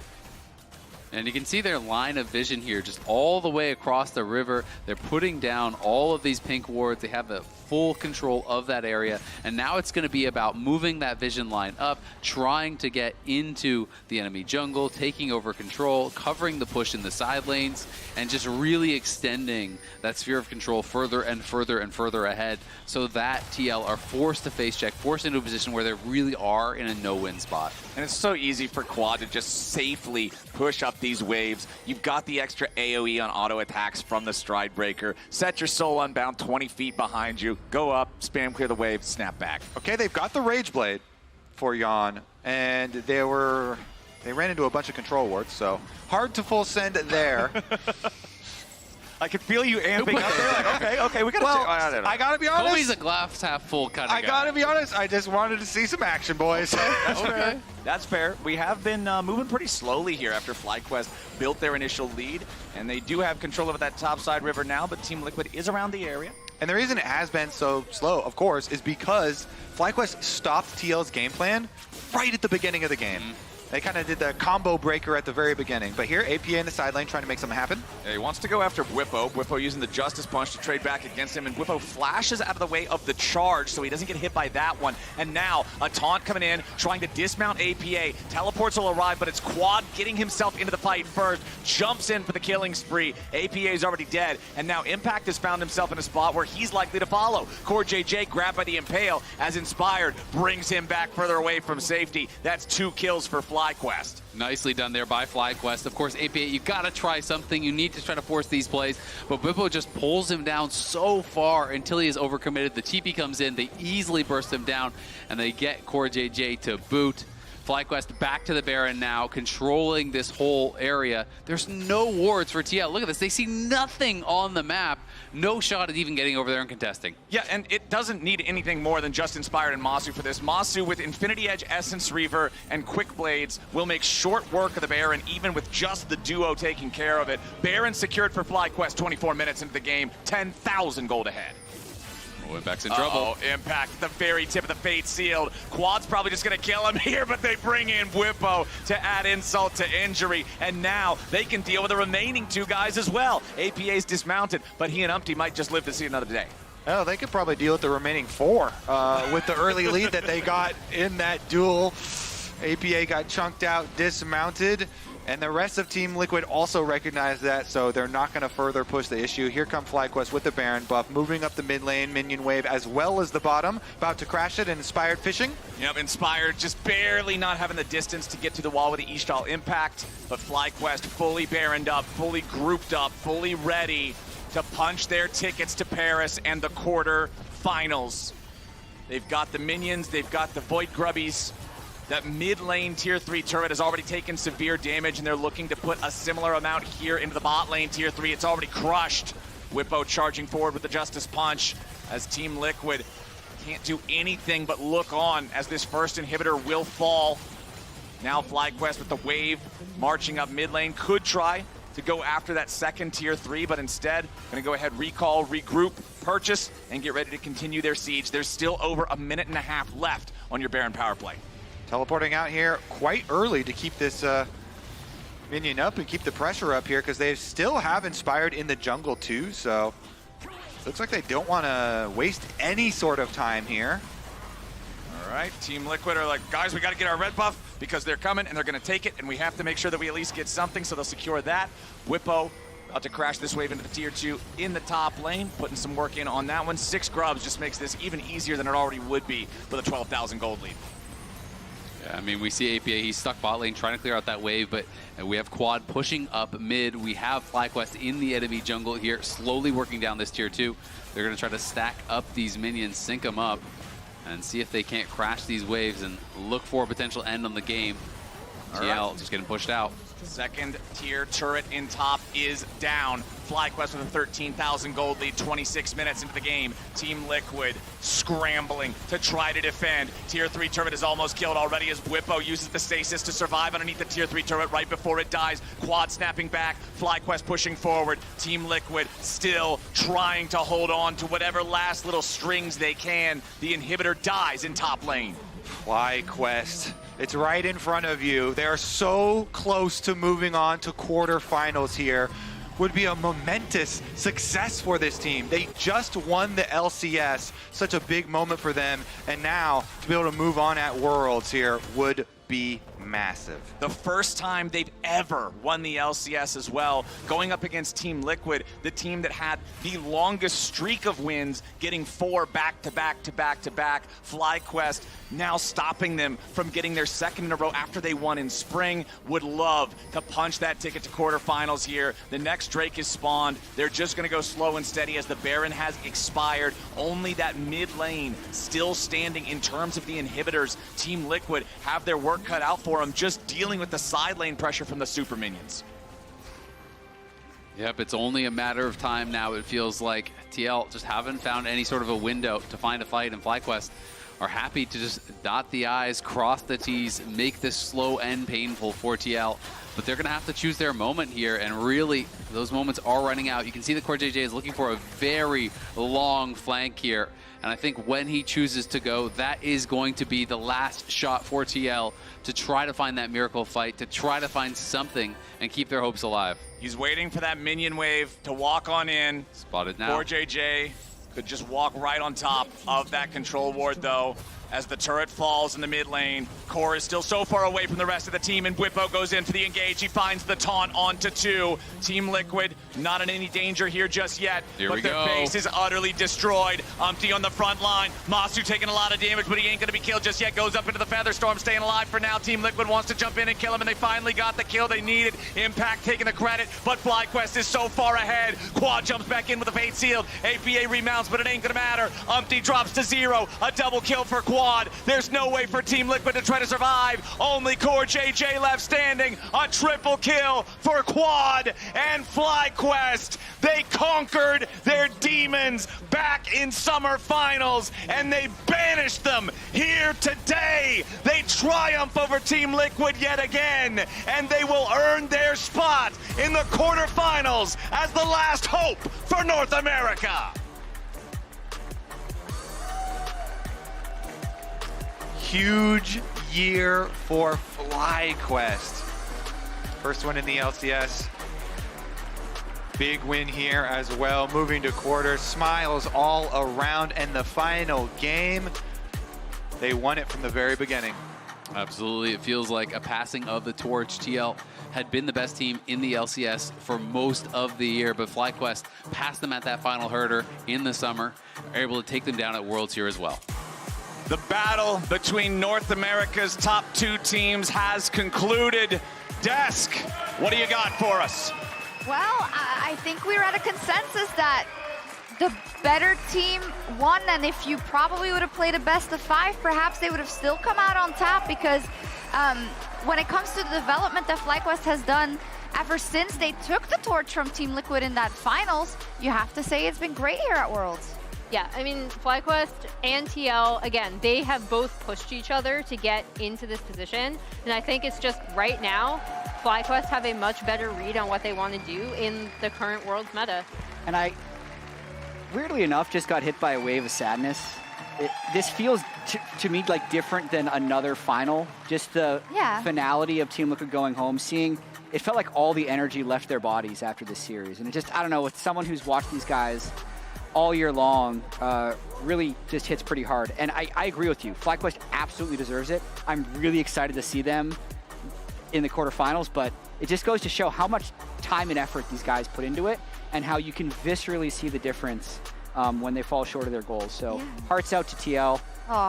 And you can see their line of vision here just all the way across the river. They're putting down all of these pink wards. They have the full control of that area. And now it's going to be about moving that vision line up, trying to get into the enemy jungle, taking over control, covering the push in the side lanes, and just really extending that sphere of control further and further and further ahead so that TL are forced to face check, forced into a position where they really are in a no-win spot. And it's so easy for Quad to just safely push up these waves. You've got the extra AoE on auto attacks from the Stride Breaker. Set your soul unbound 20 feet behind you. Go up, spam clear the wave, snap back. Okay, they've got the Rage Blade for Yeon, and they ran into a bunch of control wards, so hard to full send there. I can feel you amping up there. Like, okay, we gotta. Well, I gotta be honest. Always a glass half full kind of guy. I gotta be honest. I just wanted to see some action, boys. Okay. That's fair. We have been moving pretty slowly here after FlyQuest built their initial lead, and they do have control over that topside river now, but Team Liquid is around the area. And the reason it has been so slow, of course, is because FlyQuest stopped TL's game plan right at the beginning of the game. They kind of did the combo breaker at the very beginning. But here, APA in the side lane trying to make something happen. Yeah, he wants to go after Bwipo. Bwipo using the Justice Punch to trade back against him. And Bwipo flashes out of the way of the charge so he doesn't get hit by that one. And now a taunt coming in, trying to dismount APA. Teleports will arrive, but it's Quad getting himself into the fight first. Jumps in for the killing spree. APA is already dead. And now Impact has found himself in a spot where he's likely to follow. CoreJJ grabbed by the Impale as Inspired brings him back further away from safety. That's 2 kills for Fly. FlyQuest. Nicely done there by FlyQuest. Of course, APA, you gotta try something. You need to try to force these plays, but Bwipo just pulls him down so far until he is overcommitted. The TP comes in, they easily burst him down, and they get CoreJJ to boot. FlyQuest back to the Baron now, controlling this whole area. There's no wards for TL. Look at this. They see nothing on the map. No shot at even getting over there and contesting. Yeah, and it doesn't need anything more than just Inspired and Massu for this. Massu with Infinity Edge, Essence Reaver, and Quick Blades will make short work of the Baron, even with just the duo taking care of it. Baron secured for FlyQuest 24 minutes into the game, 10,000 gold ahead. Oh, Impact's in trouble. Impact at the very tip of the fate sealed. Quad's probably just going to kill him here, but they bring in Bwipo to add insult to injury. And now they can deal with the remaining two guys as well. APA's dismounted, but he and UmTi might just live to see another day. Oh, they could probably deal with the remaining 4 with the early lead that they got in that duel. APA got chunked out, dismounted. And the rest of Team Liquid also recognize that, so they're not going to further push the issue. Here come FlyQuest with the Baron buff, moving up the mid lane, minion wave, as well as the bottom. About to crash it, and Inspired fishing. Yep, Inspired just barely not having the distance to get to the wall with the Ishtal impact, but FlyQuest fully Baroned up, fully grouped up, fully ready to punch their tickets to Paris and the quarter-finals. They've got the minions, they've got the Void Grubbies. That mid lane tier 3 turret has already taken severe damage, and they're looking to put a similar amount here into the bot lane tier 3. It's already crushed. Bwipo charging forward with the Justice Punch as Team Liquid can't do anything but look on as this first inhibitor will fall. Now FlyQuest with the wave marching up mid lane could try to go after that second tier 3, but instead gonna go ahead, recall, regroup, purchase, and get ready to continue their siege. There's still over a minute and a half left on your Baron power play. Teleporting out here quite early to keep this minion up and keep the pressure up here, because they still have Inspired in the jungle too, so looks like they don't want to waste any sort of time here. All right, Team Liquid are like, guys, we got to get our red buff because they're coming and they're going to take it, and we have to make sure that we at least get something, so they'll secure that. Bwipo about to crash this wave into the tier 2 in the top lane, putting some work in on that one. 6 grubs just makes this even easier than it already would be for the 12,000 gold lead. Yeah, I mean, we see APA, he's stuck bot lane trying to clear out that wave, but we have Quad pushing up mid. We have FlyQuest in the enemy jungle here, slowly working down this tier 2. They're going to try to stack up these minions, sync them up, and see if they can't crash these waves and look for a potential end on the game. TL just getting pushed out. Second tier turret in top is down. FlyQuest with a 13,000 gold lead, 26 minutes into the game. Team Liquid scrambling to try to defend. Tier 3 turret is almost killed already as Bwipo uses the stasis to survive underneath the tier 3 turret right before it dies. Quad snapping back, FlyQuest pushing forward. Team Liquid still trying to hold on to whatever last little strings they can. The inhibitor dies in top lane. FlyQuest, it's right in front of you. They are so close to moving on to quarterfinals here. Would be a momentous success for this team. They just won the LCS, such a big moment for them, and now to be able to move on at Worlds here would be massive. The first time they've ever won the LCS as well, going up against Team Liquid, the team that had the longest streak of wins, getting 4 back-to-back-to-back-to-back. FlyQuest now stopping them from getting their second in a row after they won in spring. Would love to punch that ticket to quarterfinals here. The next Drake is spawned. They're just going to go slow and steady as the Baron has expired. Only that mid lane still standing in terms of the inhibitors. Team Liquid have their work cut out for them, just dealing with the side lane pressure from the super minions. Yep, it's only a matter of time now. It feels like TL just haven't found any sort of a window to find a fight, and FlyQuest are happy to just dot the I's, cross the T's, make this slow and painful for TL. But they're going to have to choose their moment here, and really, those moments are running out. You can see that CoreJJ is looking for a very long flank here, and I think when he chooses to go, that is going to be the last shot for TL to try to find that miracle fight, to try to find something and keep their hopes alive. He's waiting for that minion wave to walk on in. Spotted now. CoreJJ could just walk right on top of that control ward, though. as the turret falls in the mid lane. Core is still so far away from the rest of the team, and Bwipo goes in for the engage. He finds the taunt onto 2. Team Liquid not in any danger here just yet, but their base is utterly destroyed. UmTi on the front line. Massu taking a lot of damage, but he ain't gonna be killed just yet. Goes up into the Featherstorm, staying alive for now. Team Liquid wants to jump in and kill him, and they finally got the kill they needed. Impact taking the credit, but FlyQuest is so far ahead. Quad jumps back in with a Fate Sealed. APA remounts, but it ain't gonna matter. UmTi drops to 0. A double kill for Quad. There's no way for Team Liquid to try to survive. Only CoreJJ left standing. A triple kill for Quad and FlyQuest. They conquered their demons back in summer finals, and they banished them here today. They triumph over Team Liquid yet again, and they will earn their spot in the quarterfinals as the last hope for North America. Huge year for FlyQuest. First one in the LCS. Big win here as well, moving to quarters, smiles all around, and the final game, they won it from the very beginning. Absolutely, it feels like a passing of the torch. TL had been the best team in the LCS for most of the year, but FlyQuest passed them at that final herder in the summer, are able to take them down at Worlds here as well. The battle between North America's top 2 teams has concluded. Desk, what do you got for us? Well, I think we're at a consensus that the better team won, and if you probably would have played a best of 5, perhaps they would have still come out on top, because when it comes to the development that FlyQuest has done ever since they took the torch from Team Liquid in that finals, you have to say it's been great here at Worlds. Yeah, I mean, FlyQuest and TL, again, they have both pushed each other to get into this position. And I think it's just right now, FlyQuest have a much better read on what they want to do in the current Worlds meta. And I, weirdly enough, just got hit by a wave of sadness. This feels, to me, like different than another final. Just the finality of Team Liquid going home, seeing, it felt like all the energy left their bodies after this series. And it just, I don't know, with someone who's watched these guys all year long, really just hits pretty hard. And I agree with you. FlyQuest absolutely deserves it. I'm really excited to see them in the quarterfinals, but it just goes to show how much time and effort these guys put into it, and how you can viscerally see the difference when they fall short of their goals. So hearts out to TL,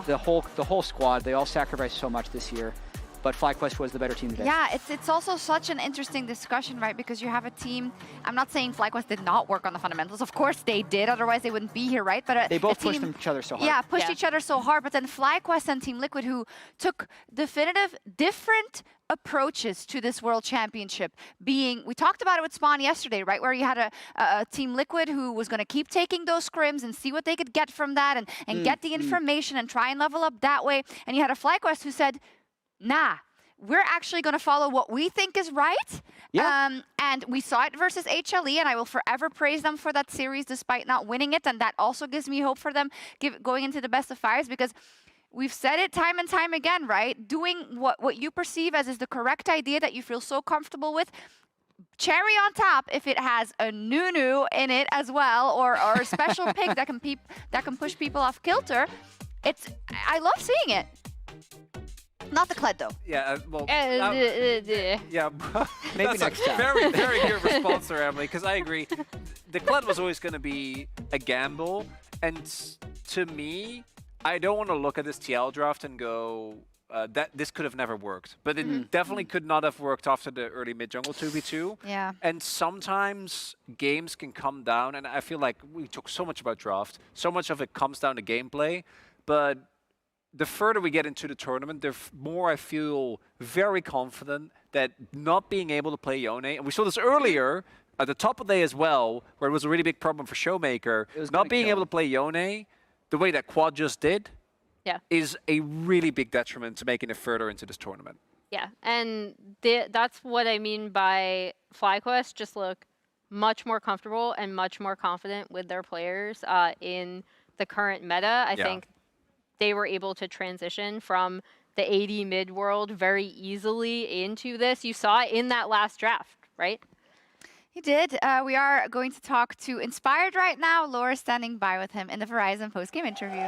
the whole squad. They all sacrificed so much this year, but FlyQuest was the better team today. Yeah, it's also such an interesting discussion, right? Because you have a team, I'm not saying FlyQuest did not work on the fundamentals. Of course they did, otherwise they wouldn't be here, right? But they both pushed each other so hard. Yeah, pushed each other so hard, but then FlyQuest and Team Liquid, who took definitive different approaches to this World Championship, being, we talked about it with Spawn yesterday, right, where you had a Team Liquid who was going to keep taking those scrims and see what they could get from that, and get the information and try and level up that way. And you had a FlyQuest who said, nah, we're actually going to follow what we think is right. Yeah. And we saw it versus HLE, and I will forever praise them for that series despite not winning it. And that also gives me hope for them going into the best of 5s, because we've said it time and time again, right? Doing what you perceive as is the correct idea that you feel so comfortable with. Cherry on top if it has a Nunu in it as well, or a special pick that can push people off kilter. I love seeing it. Not the Kled, though. Yeah, well, yeah, maybe next time. Very, very good response there, Emily, because I agree. The Kled was always going to be a gamble, and to me, I don't want to look at this TL draft and go, that this could have never worked. But it definitely could not have worked after the early mid-jungle 2v2. Yeah. And sometimes games can come down, and I feel like we talk so much about draft, so much of it comes down to gameplay, but the further we get into the tournament, the more I feel very confident that not being able to play Yone, and we saw this earlier at the top of the day as well, where it was a really big problem for Showmaker, not being able to play Yone the way that Quad just did is a really big detriment to making it further into this tournament. Yeah, and that's what I mean by FlyQuest just look much more comfortable and much more confident with their players in the current meta. I think they were able to transition from the AD mid world very easily into this. You saw it in that last draft, right? He did. We are going to talk to Inspired right now. Laura's standing by with him in the Verizon post-game interview.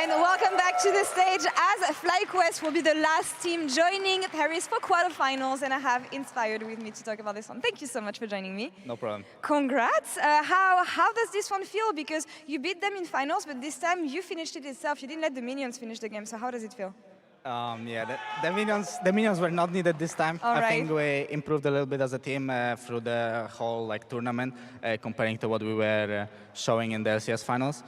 And welcome back to the stage as FlyQuest will be the last team joining Paris for quarterfinals, and I have Inspired with me to talk about this one. Thank you so much for joining me. No problem. Congrats. How does this one feel? Because you beat them in finals, but this time you finished it yourself. You didn't let the minions finish the game, so how does it feel? Yeah, the minions were not needed this time. All I right. think we improved a little bit as a team through the whole tournament, comparing to what we were showing in the LCS finals.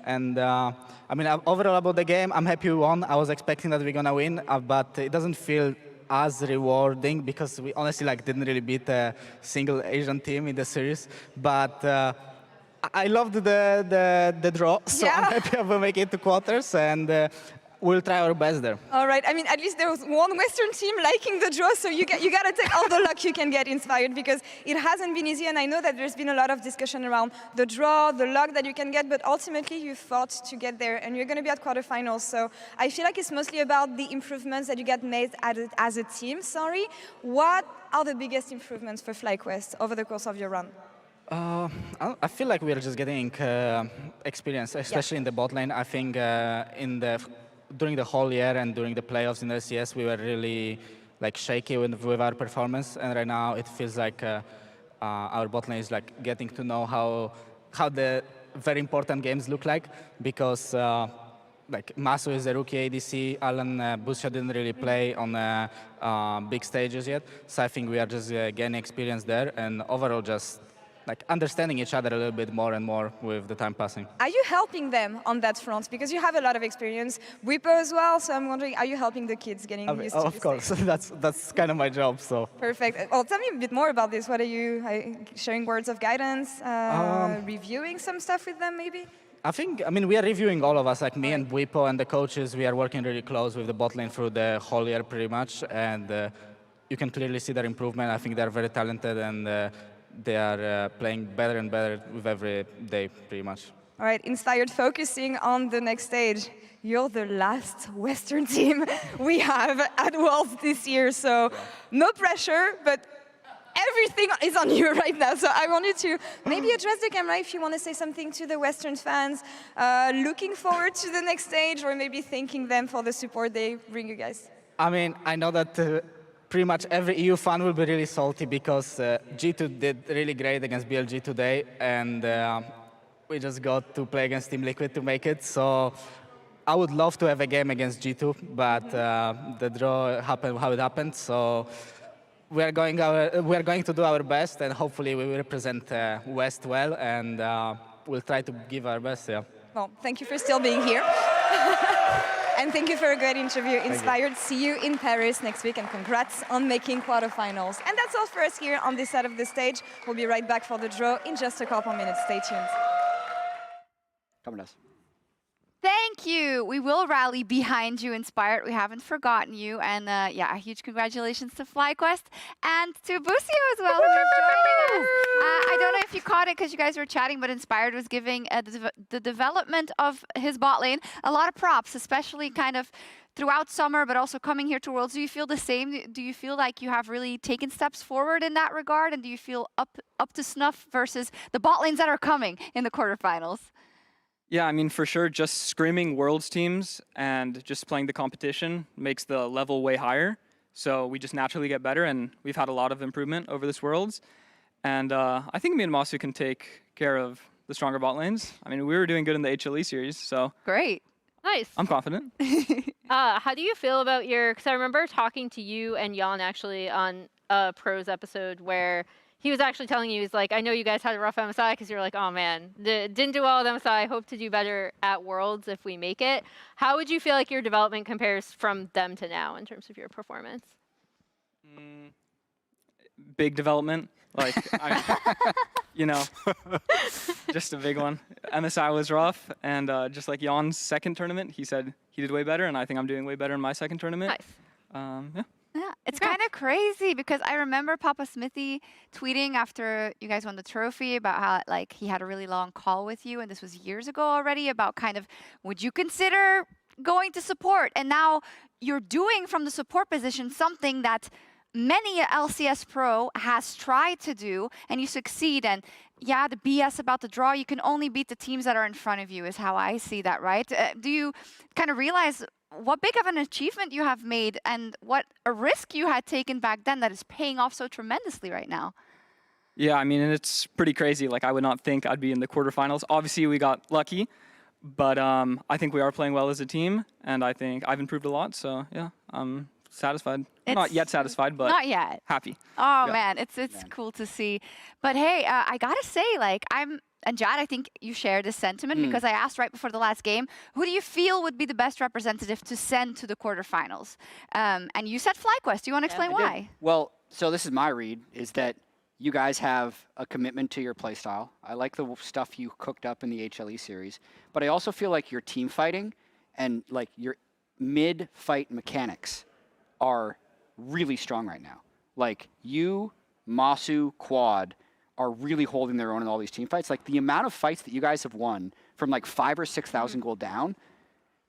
And I mean, overall about the game, I'm happy we won. I was expecting that we're gonna win, but it doesn't feel as rewarding because we honestly didn't really beat a single Asian team in the series. But I loved the draw, so I'm happy we'll make it to quarters, and we'll try our best there. All right. I mean, at least there was one Western team liking the draw, so you got to take all the luck you can get, Inspired, because it hasn't been easy, and I know that there's been a lot of discussion around the draw, the luck that you can get, but ultimately you fought to get there, and you're going to be at quarterfinals, so I feel like it's mostly about the improvements that you get made as a team. What are the biggest improvements for FlyQuest over the course of your run? I feel like we're just getting experience, especially in the bot lane. I think during the whole year and during the playoffs in LCS, we were really shaky with our performance, and right now it feels like our bot lane is getting to know how the very important games look like, because Massu is a rookie ADC, Alan Busio didn't really play on big stages yet, so I think we are just gaining experience there, and overall just understanding each other a little bit more and more with the time passing. Are you helping them on that front? Because you have a lot of experience, Bwipo as well, so I'm wondering, are you helping the kids getting used to this? Of course, that's kind of my job, so. Perfect. Well, tell me a bit more about this. What are you sharing words of guidance, reviewing some stuff with them maybe? I mean, we are reviewing all of us, me and Bwipo and the coaches, we are working really close with the bot lane through the whole year pretty much, and you can clearly see their improvement. I think they're very talented, and they are playing better and better with every day, pretty much. All right, Inspired, focusing on the next stage. You're the last Western team we have at Worlds this year, so no pressure, but everything is on you right now. So I want you to maybe address the camera if you want to say something to the Western fans, looking forward to the next stage, or maybe thanking them for the support they bring you guys. I mean, I know that pretty much every EU fan will be really salty because G2 did really great against BLG today, and we just got to play against Team Liquid to make it. So I would love to have a game against G2, but the draw happened how it happened. So we are going to do our best, and hopefully we will represent West well, and we'll try to give our best. Yeah. Well, thank you for still being here. And thank you for a great interview, Inspired. See you in Paris next week, and congrats on making quarterfinals. And that's all for us here on this side of the stage. We'll be right back for the draw in just a couple minutes. Stay tuned. Come on, us. Thank you. We will rally behind you, Inspired. We haven't forgotten you. And yeah, a huge congratulations to FlyQuest and to Busio as well, who is joining us. I don't know if you caught it because you guys were chatting, but Inspired was giving the development of his bot lane a lot of props, especially kind of throughout summer, but also coming here to Worlds. Do you feel the same? Do you feel like you have really taken steps forward in that regard? And do you feel up to snuff versus the bot lanes that are coming in the quarterfinals? Yeah, I mean, for sure, just screaming Worlds teams and just playing the competition makes the level way higher. So we just naturally get better, and we've had a lot of improvement over this Worlds. And I think me and Massu can take care of the stronger bot lanes. I mean, we were doing good in the HLE series, so. Great. Nice. I'm confident. How do you feel about because I remember talking to you and Yeon actually on a Pros episode where he was actually telling you, he's like, I know you guys had a rough MSI because you were like, oh man, didn't do well at MSI, hope to do better at Worlds if we make it. How would you feel like your development compares from them to now in terms of your performance? Big development, you know, just a big one. MSI was rough, and just like Yeon's second tournament, he said he did way better, and I think I'm doing way better in my second tournament. Nice. Yeah. Yeah, it's kind of crazy because I remember Papa Smithy tweeting after you guys won the trophy about how he had a really long call with you, and this was years ago already, about kind of, would you consider going to support? And now you're doing from the support position something that many LCS pro has tried to do, and you succeed. And yeah, the BS about the draw, you can only beat the teams that are in front of you is how I see that, right? Do you kind of realize what big of an achievement you have made and what a risk you had taken back then that is paying off so tremendously right now? Yeah, I mean, it's pretty crazy. Like, I would not think I'd be in the quarterfinals. Obviously, we got lucky, but I think we are playing well as a team, and I think I've improved a lot. So yeah, I'm satisfied. Not yet satisfied, but not yet. Happy. Oh man, it's cool to see. But hey, I gotta say, like, and Jad, I think you share this sentiment because I asked right before the last game, who do you feel would be the best representative to send to the quarterfinals? And you said FlyQuest. Do you want to explain why? Well, so this is my read, is that you guys have a commitment to your playstyle. I like the stuff you cooked up in the HLE series, but I also feel like your team fighting and like your mid-fight mechanics are really strong right now. Like you, Massu, Quad are really holding their own in all these team fights. Like the amount of fights that you guys have won from like 5,000 or 6,000 gold down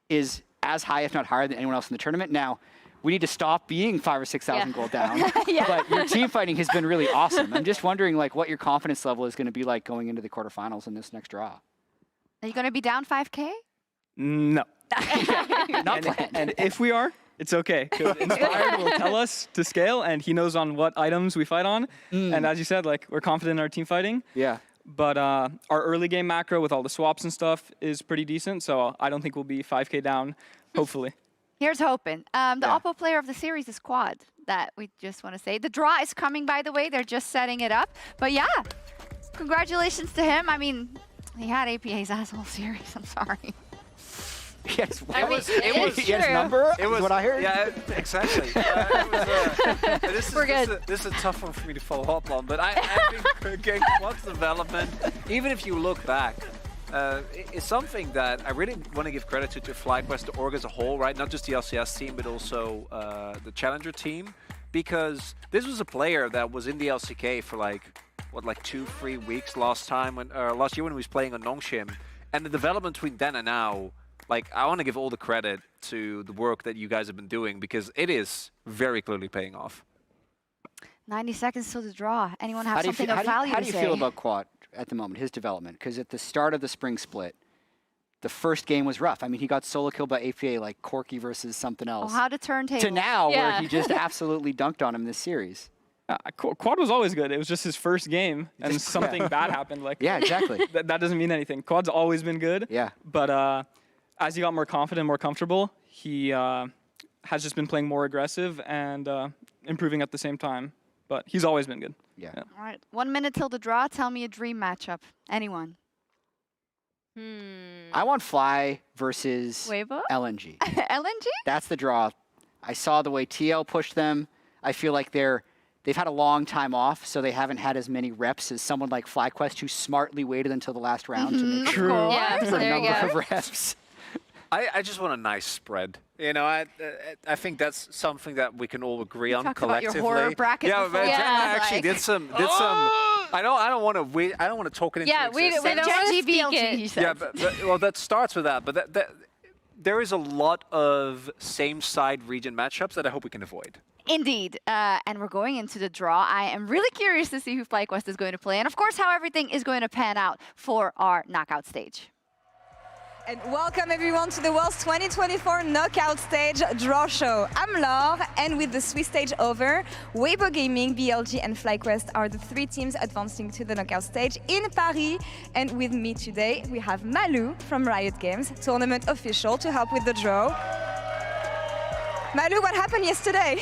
is as high, if not higher, than anyone else in the tournament. Now, we need to stop being 5,000 or 6,000 gold down. But your team fighting has been really awesome. I'm just wondering like what your confidence level is going to be like going into the quarterfinals in this next draw. Are you going to be down 5K? No. Not planned. And if we are, it's okay. Because Inspired will tell us to scale, and he knows on what items we fight on. And as you said, like we're confident in our team fighting. Yeah. But our early game macro with all the swaps and stuff is pretty decent, so I don't think we'll be 5K down, hopefully. Here's hoping. The Oppo player of the series is Quad, that we just want to say. The draw is coming, by the way. They're just setting it up. But yeah, congratulations to him. I mean, he had APA's asshole series. I'm sorry. Yes, I mean, yes, number. It was what I heard. Yeah, exactly. This is a tough one for me to follow up on, but I think getting Quad's development, even if you look back, it's something that I really want to give credit to FlyQuest, the org as a whole, right? Not just the LCS team, but also the Challenger team, because this was a player that was in the LCK for like 2-3 weeks last year when he was playing on Nongshim, and the development between then and now. Like, I want to give all the credit to the work that you guys have been doing because it is very clearly paying off. 90 seconds till the draw. Anyone have something of value to say? How do you feel about Quad at the moment, his development? Because at the start of the spring split, the first game was rough. I mean, he got solo killed by APA like Corky versus something else. Oh, how to turntable. To now, where he just absolutely dunked on him this series. Quad was always good. It was just his first game, and something bad happened. Like, yeah, exactly. that doesn't mean anything. Quad's always been good. Yeah. But as he got more confident, more comfortable, he has just been playing more aggressive and improving at the same time. But he's always been good. Yeah. All right, 1 minute till the draw. Tell me a dream matchup. Anyone? I want Fly versus Bwipo? LNG. LNG? That's the draw. I saw the way TL pushed them. I feel like they've had a long time off, so they haven't had as many reps as someone like FlyQuest, who smartly waited until the last round to make sure for a number of reps. I just want a nice spread. You know, I think that's something that we can all agree on collectively. About your horror bracket yeah, before. but Jenna actually did some. I don't want to talk it into existence. we don't want to speak it. Yeah, but well, that starts with that. But there is a lot of same-side region matchups that I hope we can avoid. Indeed, and we're going into the draw. I am really curious to see who FlyQuest is going to play, and of course, how everything is going to pan out for our knockout stage. And welcome everyone to the World's 2024 Knockout Stage Draw Show. I'm Laure, and with the Swiss stage over, Bwipo Gaming, BLG and FlyQuest are the 3 teams advancing to the knockout stage in Paris. And with me today, we have Malu from Riot Games, tournament official, to help with the draw. Malu, what happened yesterday?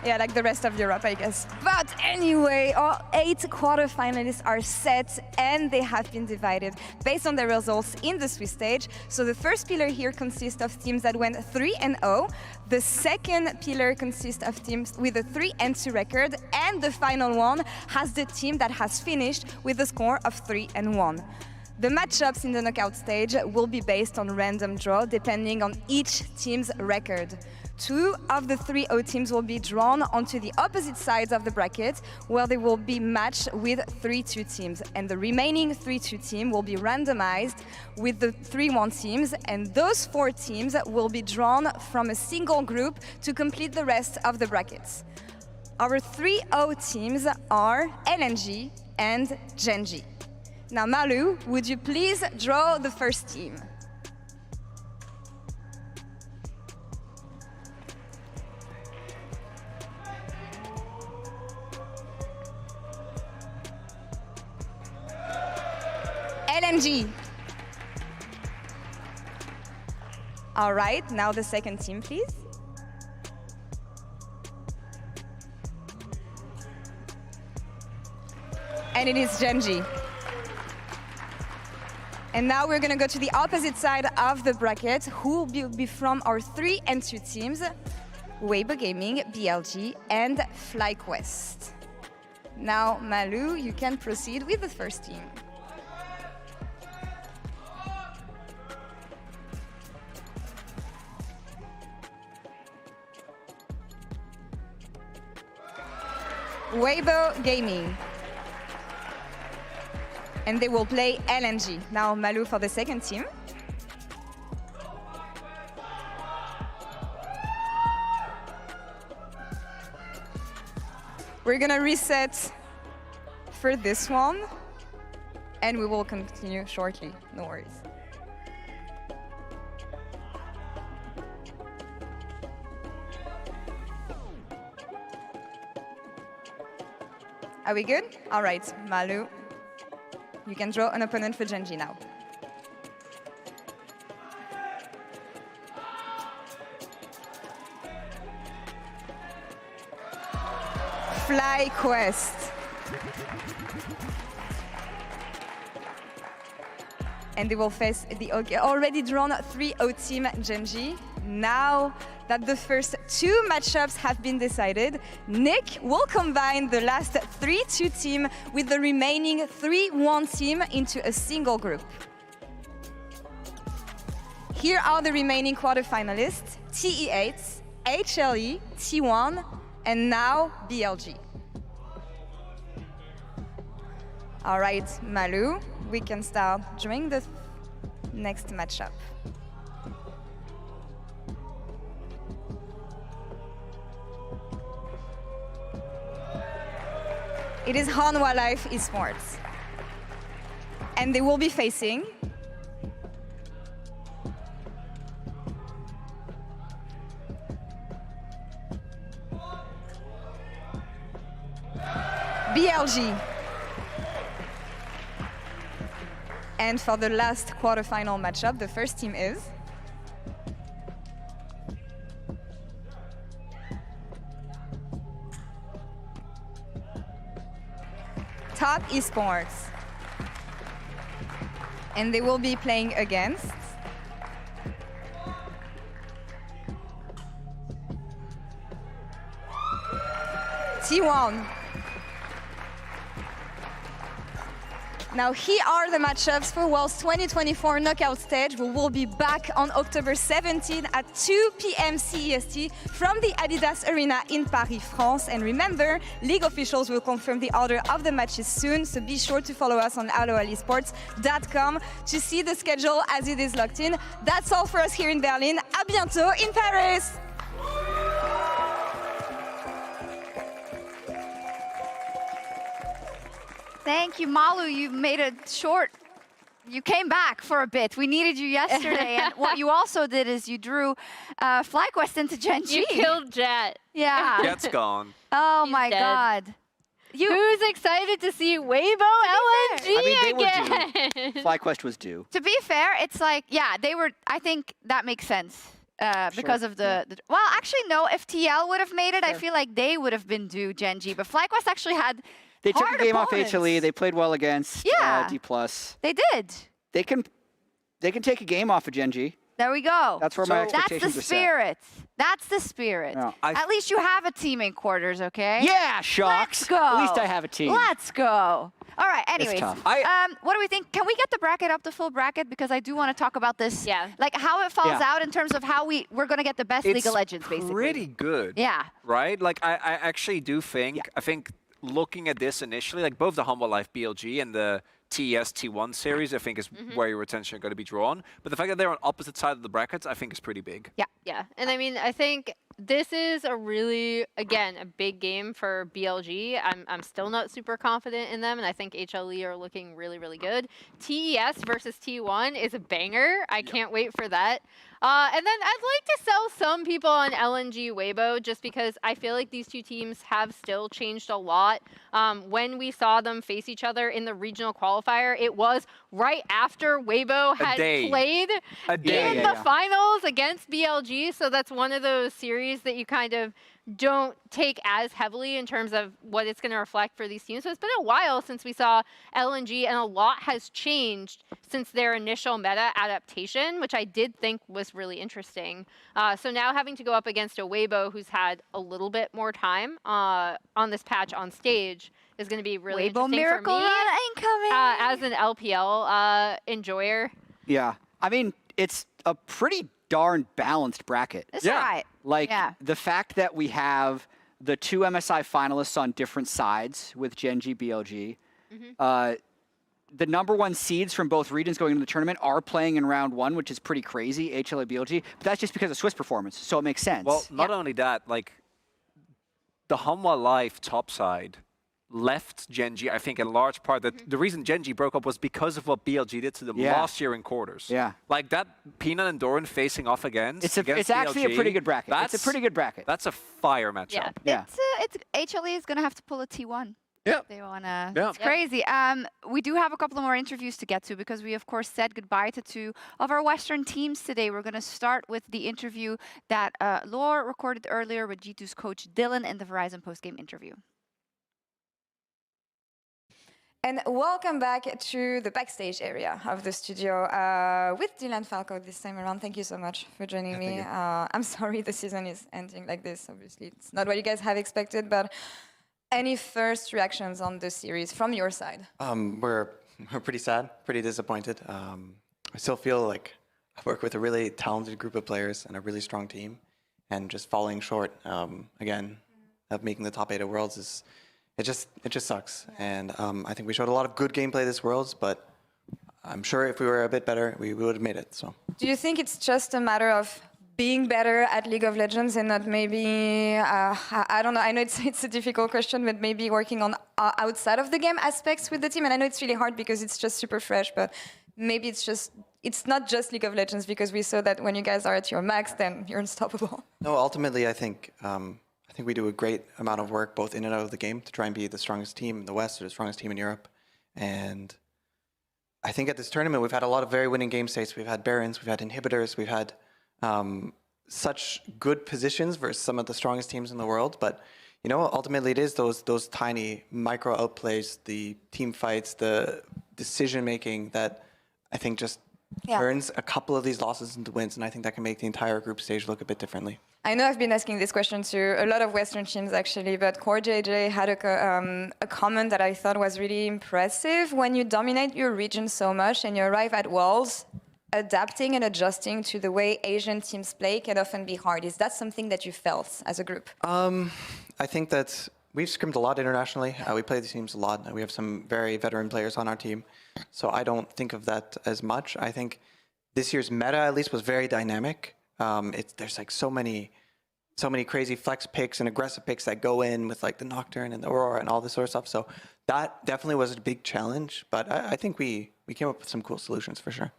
Yeah, like the rest of Europe, I guess. But anyway, our 8 quarterfinalists are set, and they have been divided based on their results in the Swiss stage. So the first pillar here consists of teams that went 3-0. The second pillar consists of teams with a 3-2 record, and the final one has the team that has finished with a score of 3-1. The matchups in the knockout stage will be based on random draw depending on each team's record. 2 of the 3 O teams will be drawn onto the opposite sides of the bracket where they will be matched with 3-2 teams. And the remaining 3-2 team will be randomized with the 3-1 teams, and those 4 teams will be drawn from a single group to complete the rest of the brackets. Our 3-0 teams are LNG and Genji. Now, Malu, would you please draw the first team? LNG. All right, now the second team, please. And it is Genji. And now we're gonna go to the opposite side of the bracket, who will be from our 3 and 2 teams, Bwipo Gaming, BLG, and FlyQuest. Now, Malu, you can proceed with the first team. Bwipo Gaming. And they will play LNG. Now Malu for the second team. We're gonna reset for this one, and we will continue shortly, no worries. Are we good? All right, Malu, you can draw an opponent for Genji now. FlyQuest. And they will face the already drawn 3-0 team Genji. Now that the first 2 matchups have been decided, Nick will combine the last 3-2 team with the remaining 3-1 team into a single group. Here are the remaining quarterfinalists: TE8, HLE, T1, and now BLG. All right, Malu, we can start drawing the next matchup. It is Hanwha Life Esports. And they will be facing BLG. And for the last quarterfinal matchup, the first team is Top Esports. And they will be playing against T1. Now, here are the matchups for World's 2024 knockout stage. We will be back on October 17 at 2 p.m. CEST from the Adidas Arena in Paris, France. And remember, league officials will confirm the order of the matches soon, so be sure to follow us on LAAAAsports.com to see the schedule as it is locked in. That's all for us here in Berlin. À bientôt in Paris! Thank you, Malu. You made a short, you came back for a bit. We needed you yesterday. And what you also did is you drew FlyQuest into Genji. You killed Jet. Yeah. Jet's gone. Oh He's my dead. God. Who's excited to see Bwipo LNG they were again? due. FlyQuest was due. To be fair, it's like, yeah, they were, I think that makes sense. Because of the well, actually, no, if TL would have made it, I feel like they would have been due Genji. But FlyQuest actually had They took hard a game opponents. off HLE. They played well against Yeah. D+. They did. They can take a game off of Genji. There we go. That's where my expectations That's the are spirit. That's the spirit. Yeah. At least you have a team in quarters, okay? Yeah, Shocks. Let's go. At least I have a team. Let's go. All right, anyways. tough. What do we think? Can we get the bracket up to full bracket? Because I do want to talk about this. Yeah. Like how it falls Yeah. out in terms of how we're going to get the best League of Legends, basically. Pretty good. Yeah. Right? Like, I actually do think, I think looking at this initially, like both the Humble Life BLG and the TES T1 series, I think is where your attention are going to be drawn. But the fact that they're on opposite sides of the brackets, I think is pretty big. Yeah. Yeah, and I mean, I think this is a really, again, a big game for BLG. I'm still not super confident in them, and I think HLE are looking really, really good. TES versus T1 is a banger. I can't wait for that. And then I'd like to sell some people on LNG Weibo just because I feel like these two teams have still changed a lot. When we saw them face each other in the regional qualifier, it was right after Weibo had played in the finals against BLG. So that's one of those series that you kind of don't take as heavily in terms of what it's going to reflect for these teams. So it's been a while since we saw LNG, and a lot has changed since their initial meta adaptation, which I did think was really interesting. So now having to go up against a Weibo who's had a little bit more time on this patch on stage is going to be really Weibo interesting miracle for me incoming. As an LPL enjoyer. Yeah. I mean, it's a pretty darn balanced bracket. That's right. Like, the fact that we have the two MSI finalists on different sides with Gen.G, BLG, the #1 seeds from both regions going into the tournament are playing in round 1, which is pretty crazy, HLA, BLG, but that's just because of Swiss performance, so it makes sense. Well, not only that, like, the Hanwha Life top side left Gen.G, I think, in large part. That the reason Gen.G broke up was because of what BLG did to them last year in quarters. Yeah. Like that Peanut and Doran facing off against It's actually a pretty good bracket. It's a pretty good bracket. That's a fire matchup. Yeah. It's HLE is going to have to pull a T1. Yeah. They wanna. Yeah. It's crazy. We do have a couple of more interviews to get to because we, of course, said goodbye to two of our Western teams today. We're going to start with the interview that Laure recorded earlier with G2's coach Dylan in the Verizon postgame interview. And welcome back to the backstage area of the studio with Dylan Falco this time around. Thank you so much for joining me. I'm sorry the season is ending like this. Obviously, it's not what you guys have expected, but any first reactions on this series from your side? We're pretty sad, pretty disappointed. I still feel like I work with a really talented group of players and a really strong team, and just falling short again of making the top 8 at Worlds is. It just sucks, and I think we showed a lot of good gameplay this Worlds, but I'm sure if we were a bit better, we would have made it. So. Do you think it's just a matter of being better at League of Legends and not maybe, I don't know, I know it's a difficult question, but maybe working on outside of the game aspects with the team, and I know it's really hard because it's just super fresh, but maybe it's not just League of Legends because we saw that when you guys are at your max, then you're unstoppable. No, ultimately, I think we do a great amount of work both in and out of the game to try and be the strongest team in the West or the strongest team in Europe. And I think at this tournament, we've had a lot of very winning game states. We've had Barons, we've had Inhibitors, we've had such good positions versus some of the strongest teams in the world. But, you know, ultimately it is those tiny micro outplays, the team fights, the decision-making that I think just turns a couple of these losses into wins. And I think that can make the entire group stage look a bit differently. I know I've been asking this question to a lot of Western teams actually, but CoreJJ had a comment that I thought was really impressive. When you dominate your region so much and you arrive at Worlds, adapting and adjusting to the way Asian teams play can often be hard. Is that something that you felt as a group? I think that we've scrimmed a lot internationally. We play these teams a lot. We have some very veteran players on our team. So I don't think of that as much. I think this year's meta at least was very dynamic. There's like so many crazy flex picks and aggressive picks that go in with like the Nocturne and the Aurora and all this sort of stuff. So that definitely was a big challenge, but I think we came up with some cool solutions for sure.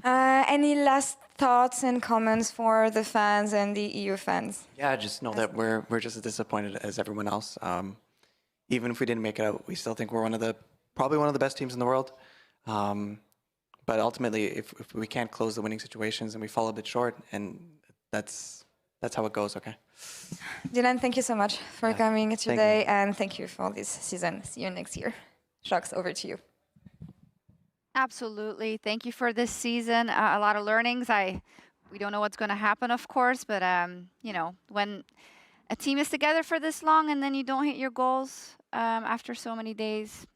Any last thoughts and comments for the fans and the EU fans? Yeah, just know that we're just as disappointed as everyone else. Even if we didn't make it out, we still think we're probably one of the best teams in the world. But ultimately, if we can't close the winning situations and we fall a bit short, and that's how it goes, okay? Dylan, thank you so much for coming today, and thank you for this season. See you next year. Shocks, over to you. Absolutely. Thank you for this season. A lot of learnings. We don't know what's going to happen, of course, but you know, when a team is together for this long and then you don't hit your goals after so many days,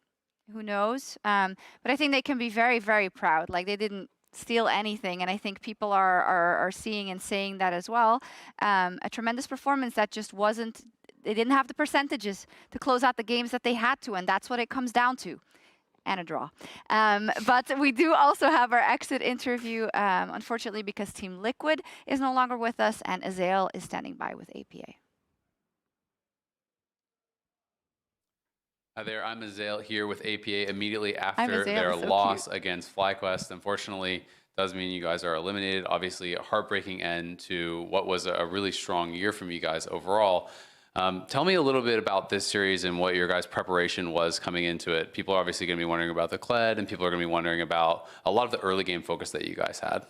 who knows? But I think they can be very, very proud. Like, they didn't steal anything, and I think people are seeing and saying that as well. A tremendous performance that just wasn't, they didn't have the percentages to close out the games that they had to, and that's what it comes down to. And a draw. But we do also have our exit interview, unfortunately, because Team Liquid is no longer with us, and Xayah is standing by with APA. Hi there, I'm Xayah here with APA immediately after their loss against FlyQuest. Unfortunately, does mean you guys are eliminated. Obviously, a heartbreaking end to what was a really strong year from you guys overall. Tell me a little bit about this series and what your guys' preparation was coming into it. People are obviously going to be wondering about the Kled, and people are going to be wondering about a lot of the early game focus that you guys had.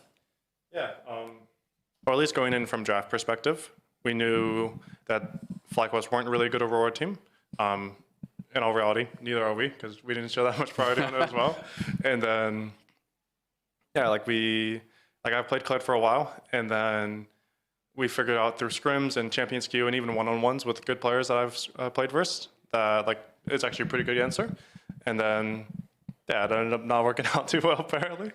Yeah, or at least going in from draft perspective, we knew that FlyQuest weren't really a good Aurora team. In all reality, neither are we, because we didn't show that much priority on it as well. And then, yeah, like I've played Kled for a while, and then we figured out through scrims and champions queue and even one-on-ones with good players that I've played versus that like it's actually a pretty good answer. And then, yeah, it ended up not working out too well apparently.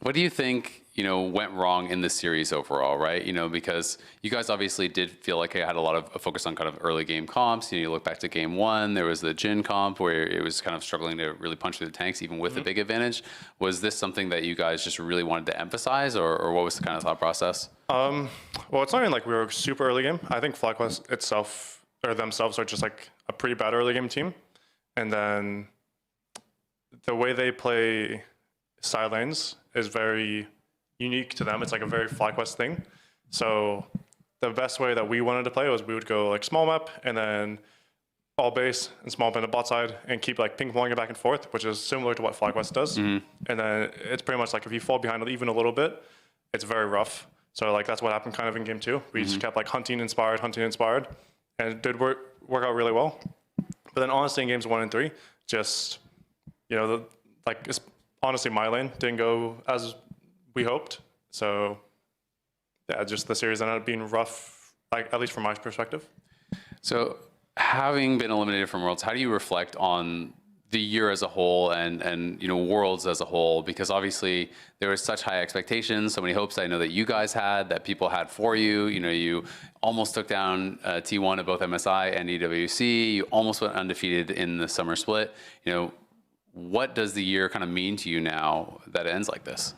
What do you think, you know, went wrong in this series overall, right? You know, because you guys obviously did feel like it had a lot of focus on kind of early game comps. You know, you look back to game one, there was the Jhin comp where it was kind of struggling to really punch through the tanks, even with the big advantage. Was this something that you guys just really wanted to emphasize, or what was the kind of thought process? Well, it's not even like we were super early game. I think FlyQuest itself, or themselves, are just like a pretty bad early game team. And then the way they play side lanes is very unique to them. It's like a very FlyQuest thing. So the best way that we wanted to play was we would go like small map and then all base and small map on the bot side and keep like ping-ponging it back and forth, which is similar to what FlyQuest does. And then it's pretty much like if you fall behind even a little bit, it's very rough. So like that's what happened kind of in game two. We just kept like hunting inspired, and it did work out really well. But then honestly in games 1 and 3, just, you know, it's honestly my lane didn't go as we hoped. So yeah, just the series ended up being rough, like at least from my perspective. So having been eliminated from Worlds, how do you reflect on the year as a whole and you know, Worlds as a whole? Because obviously there was such high expectations, so many hopes I know that you guys had, that people had for you. You know, you almost took down T1 at both MSI and EWC. You almost went undefeated in the summer split. You know, what does the year kind of mean to you now that it ends like this?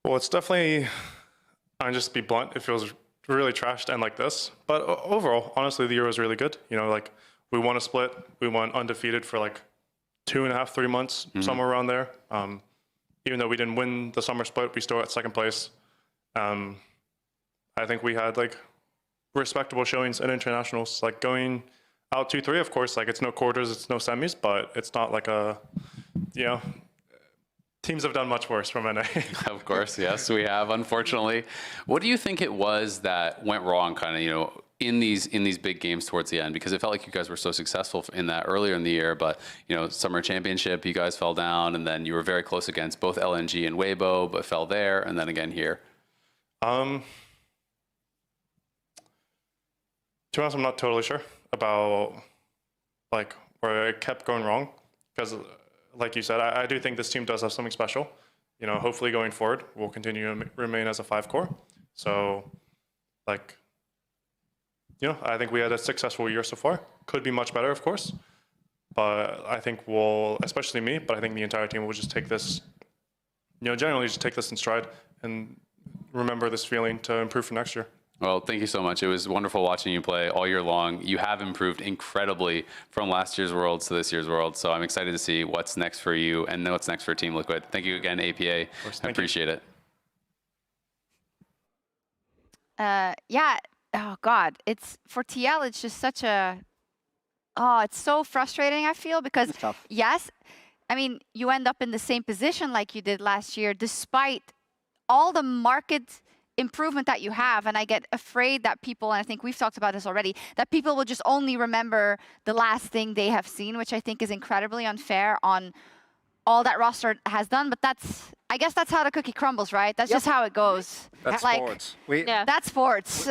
Well, it's definitely, just to be blunt, it feels really trashed and like this. But overall, honestly, the year was really good. You know, like we won a split, we went undefeated for like 2.5, 3 months, somewhere around there. Even though we didn't win the summer split, we still at second place. I think we had like respectable showings in internationals, like going out 2-3, of course, like it's no quarters, it's no semis, but it's not like a, you know, teams have done much worse from NA. Of course, yes, we have, unfortunately. What do you think it was that went wrong kind of, you know, in these big games towards the end? Because it felt like you guys were so successful in that earlier in the year, but, you know, Summer Championship, you guys fell down, and then you were very close against both LNG and Bwipo, but fell there, and then again here. To be honest, I'm not totally sure about like where it kept going wrong, because like you said, I do think this team does have something special. You know, hopefully going forward, we'll continue to remain as a 5-core. So like, you know, I think we had a successful year so far. Could be much better, of course, but I think we'll, especially me, but I think the entire team will just take this, you know, generally just take this in stride and remember this feeling to improve for next year. Well, thank you so much. It was wonderful watching you play all year long. You have improved incredibly from last year's Worlds to this year's Worlds, so I'm excited to see what's next for you and what's next for Team Liquid. Thank you again, APA. I appreciate it. Yeah, oh God, it's for TL, it's just such a, it's so frustrating, I feel, because yes, I mean, you end up in the same position like you did last year, despite all the market improvement that you have. And I get afraid that people, and I think we've talked about this already, that people will just only remember the last thing they have seen, which I think is incredibly unfair on all that roster has done. But that's, I guess that's how the cookie crumbles, right? That's just how it goes. That's sports. That's sports.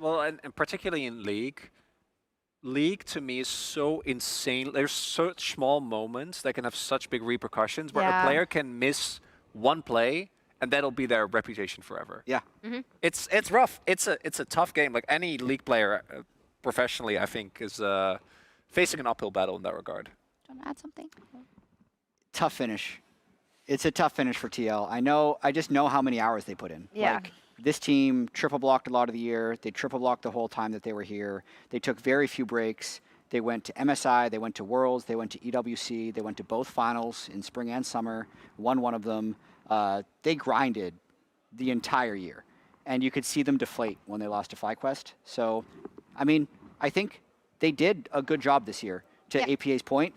Well, and particularly in League to me is so insane. There's such small moments that can have such big repercussions where a player can miss one play and that'll be their reputation forever. Yeah. It's rough. It's a tough game. Like any League player professionally, I think, is facing an uphill battle in that regard. Do you want to add something? Tough finish. It's a tough finish for TL. I just know how many hours they put in. Yeah. Like, this team triple blocked a lot of the year. They triple blocked the whole time that they were here. They took very few breaks. They went to MSI, they went to Worlds, they went to EWC, they went to both finals in spring and summer, won one of them. They grinded the entire year. And you could see them deflate when they lost to FlyQuest. So, I mean, I think they did a good job this year, to APA's point.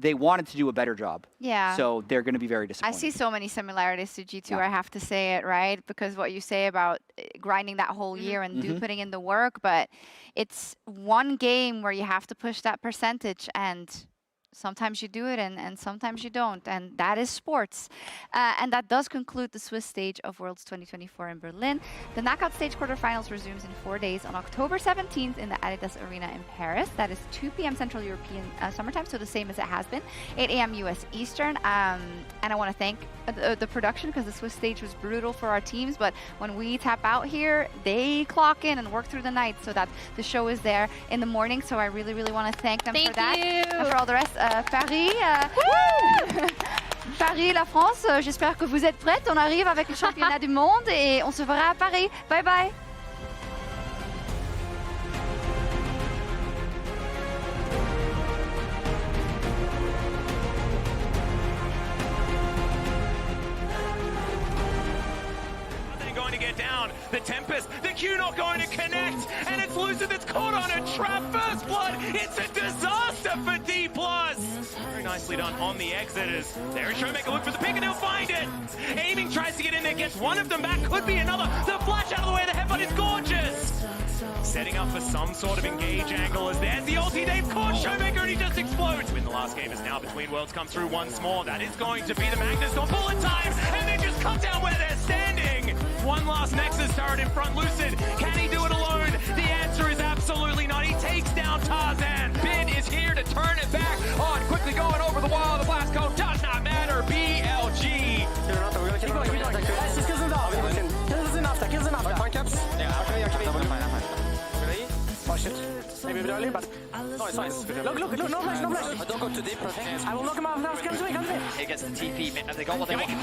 They wanted to do a better job. Yeah. So they're going to be very disappointed. I see so many similarities to G2, I have to say it, right? Because what you say about grinding that whole year and putting in the work, but it's one game where you have to push that percentage, and sometimes you do it and sometimes you don't, and that is sports. And that does conclude the Swiss stage of Worlds 2024 in Berlin. The knockout stage quarterfinals resumes in 4 days on October 17th in the Adidas Arena in Paris. That is 2 p.m. Central European summertime, so the same as it has been, 8 a.m. US Eastern. And I want to thank the production, because the Swiss stage was brutal for our teams, but when we tap out here, they clock in and work through the night so that the show is there in the morning. So I really, really want to thank them for that. And for all the rest, Paris, Paris, la France, j'espère que vous êtes prêtes. On arrive avec le championnat du monde et on se verra à Paris. Bye bye. Going to get down. The Tempest, the Q not going to connect, and it's Lucid that's caught on a trap. First blood, it's a disaster for D+. Very nicely done on the exiters. There is Showmaker, look for the pick and he'll find it. Aiming tries to get in there, gets one of them back, could be another. The flash out of the way, the headbutt is gorgeous. Setting up for some sort of engage angle as there's the ulti. They've caught Showmaker and he just explodes. Win the last game is now between worlds come through once more. That is going to be the Magnus on bullet time, and then just cut down where they're standing. One last Nexus turret in front. Lucid, can he do it alone? The answer is absolutely not. He takes down Tarzan. Bin is here to turn it back on. Quickly going over the wall. The blast code does not matter. BLG. Maybe early, but no, it's fine. Look, no flash. Don't go too deep. I will knock him out now. Come to me. He gets the TP. They got what they want. Over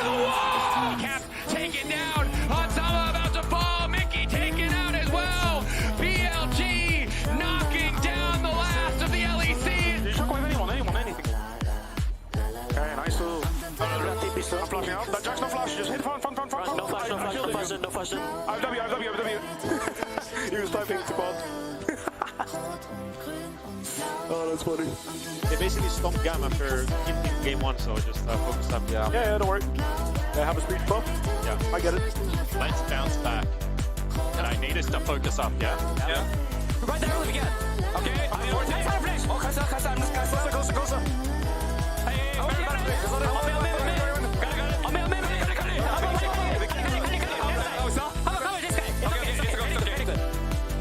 the wall. Cap taken down. Hansama about to fall. Mickey taken out as well. BLG knocking down the last of the LEC. You should go with anything. Okay, nice. I'm flashing out. That Jack's no flash. Just hit front. No flash. IW. He was typing to bot. Oh, that's funny. They basically stomped Gam after game 1, so just focus up. Yeah, don't worry. They have a speech buff. Yeah, I get it. Let's bounce back. And I need us to focus up, yeah? Right there, let me get. Okay, closer. Hey,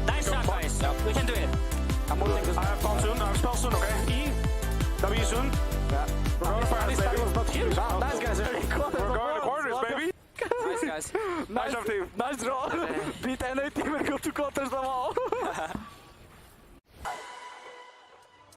nice shot, guys. We can do it. I have bomb soon. I have spell soon, okay? E, W soon. Yeah. We're going to fire this, baby. Nice, guys. We're going to quarters, baby. Nice, guys. Nice job, team. Nice draw. Beat NA team and go to quarters them all.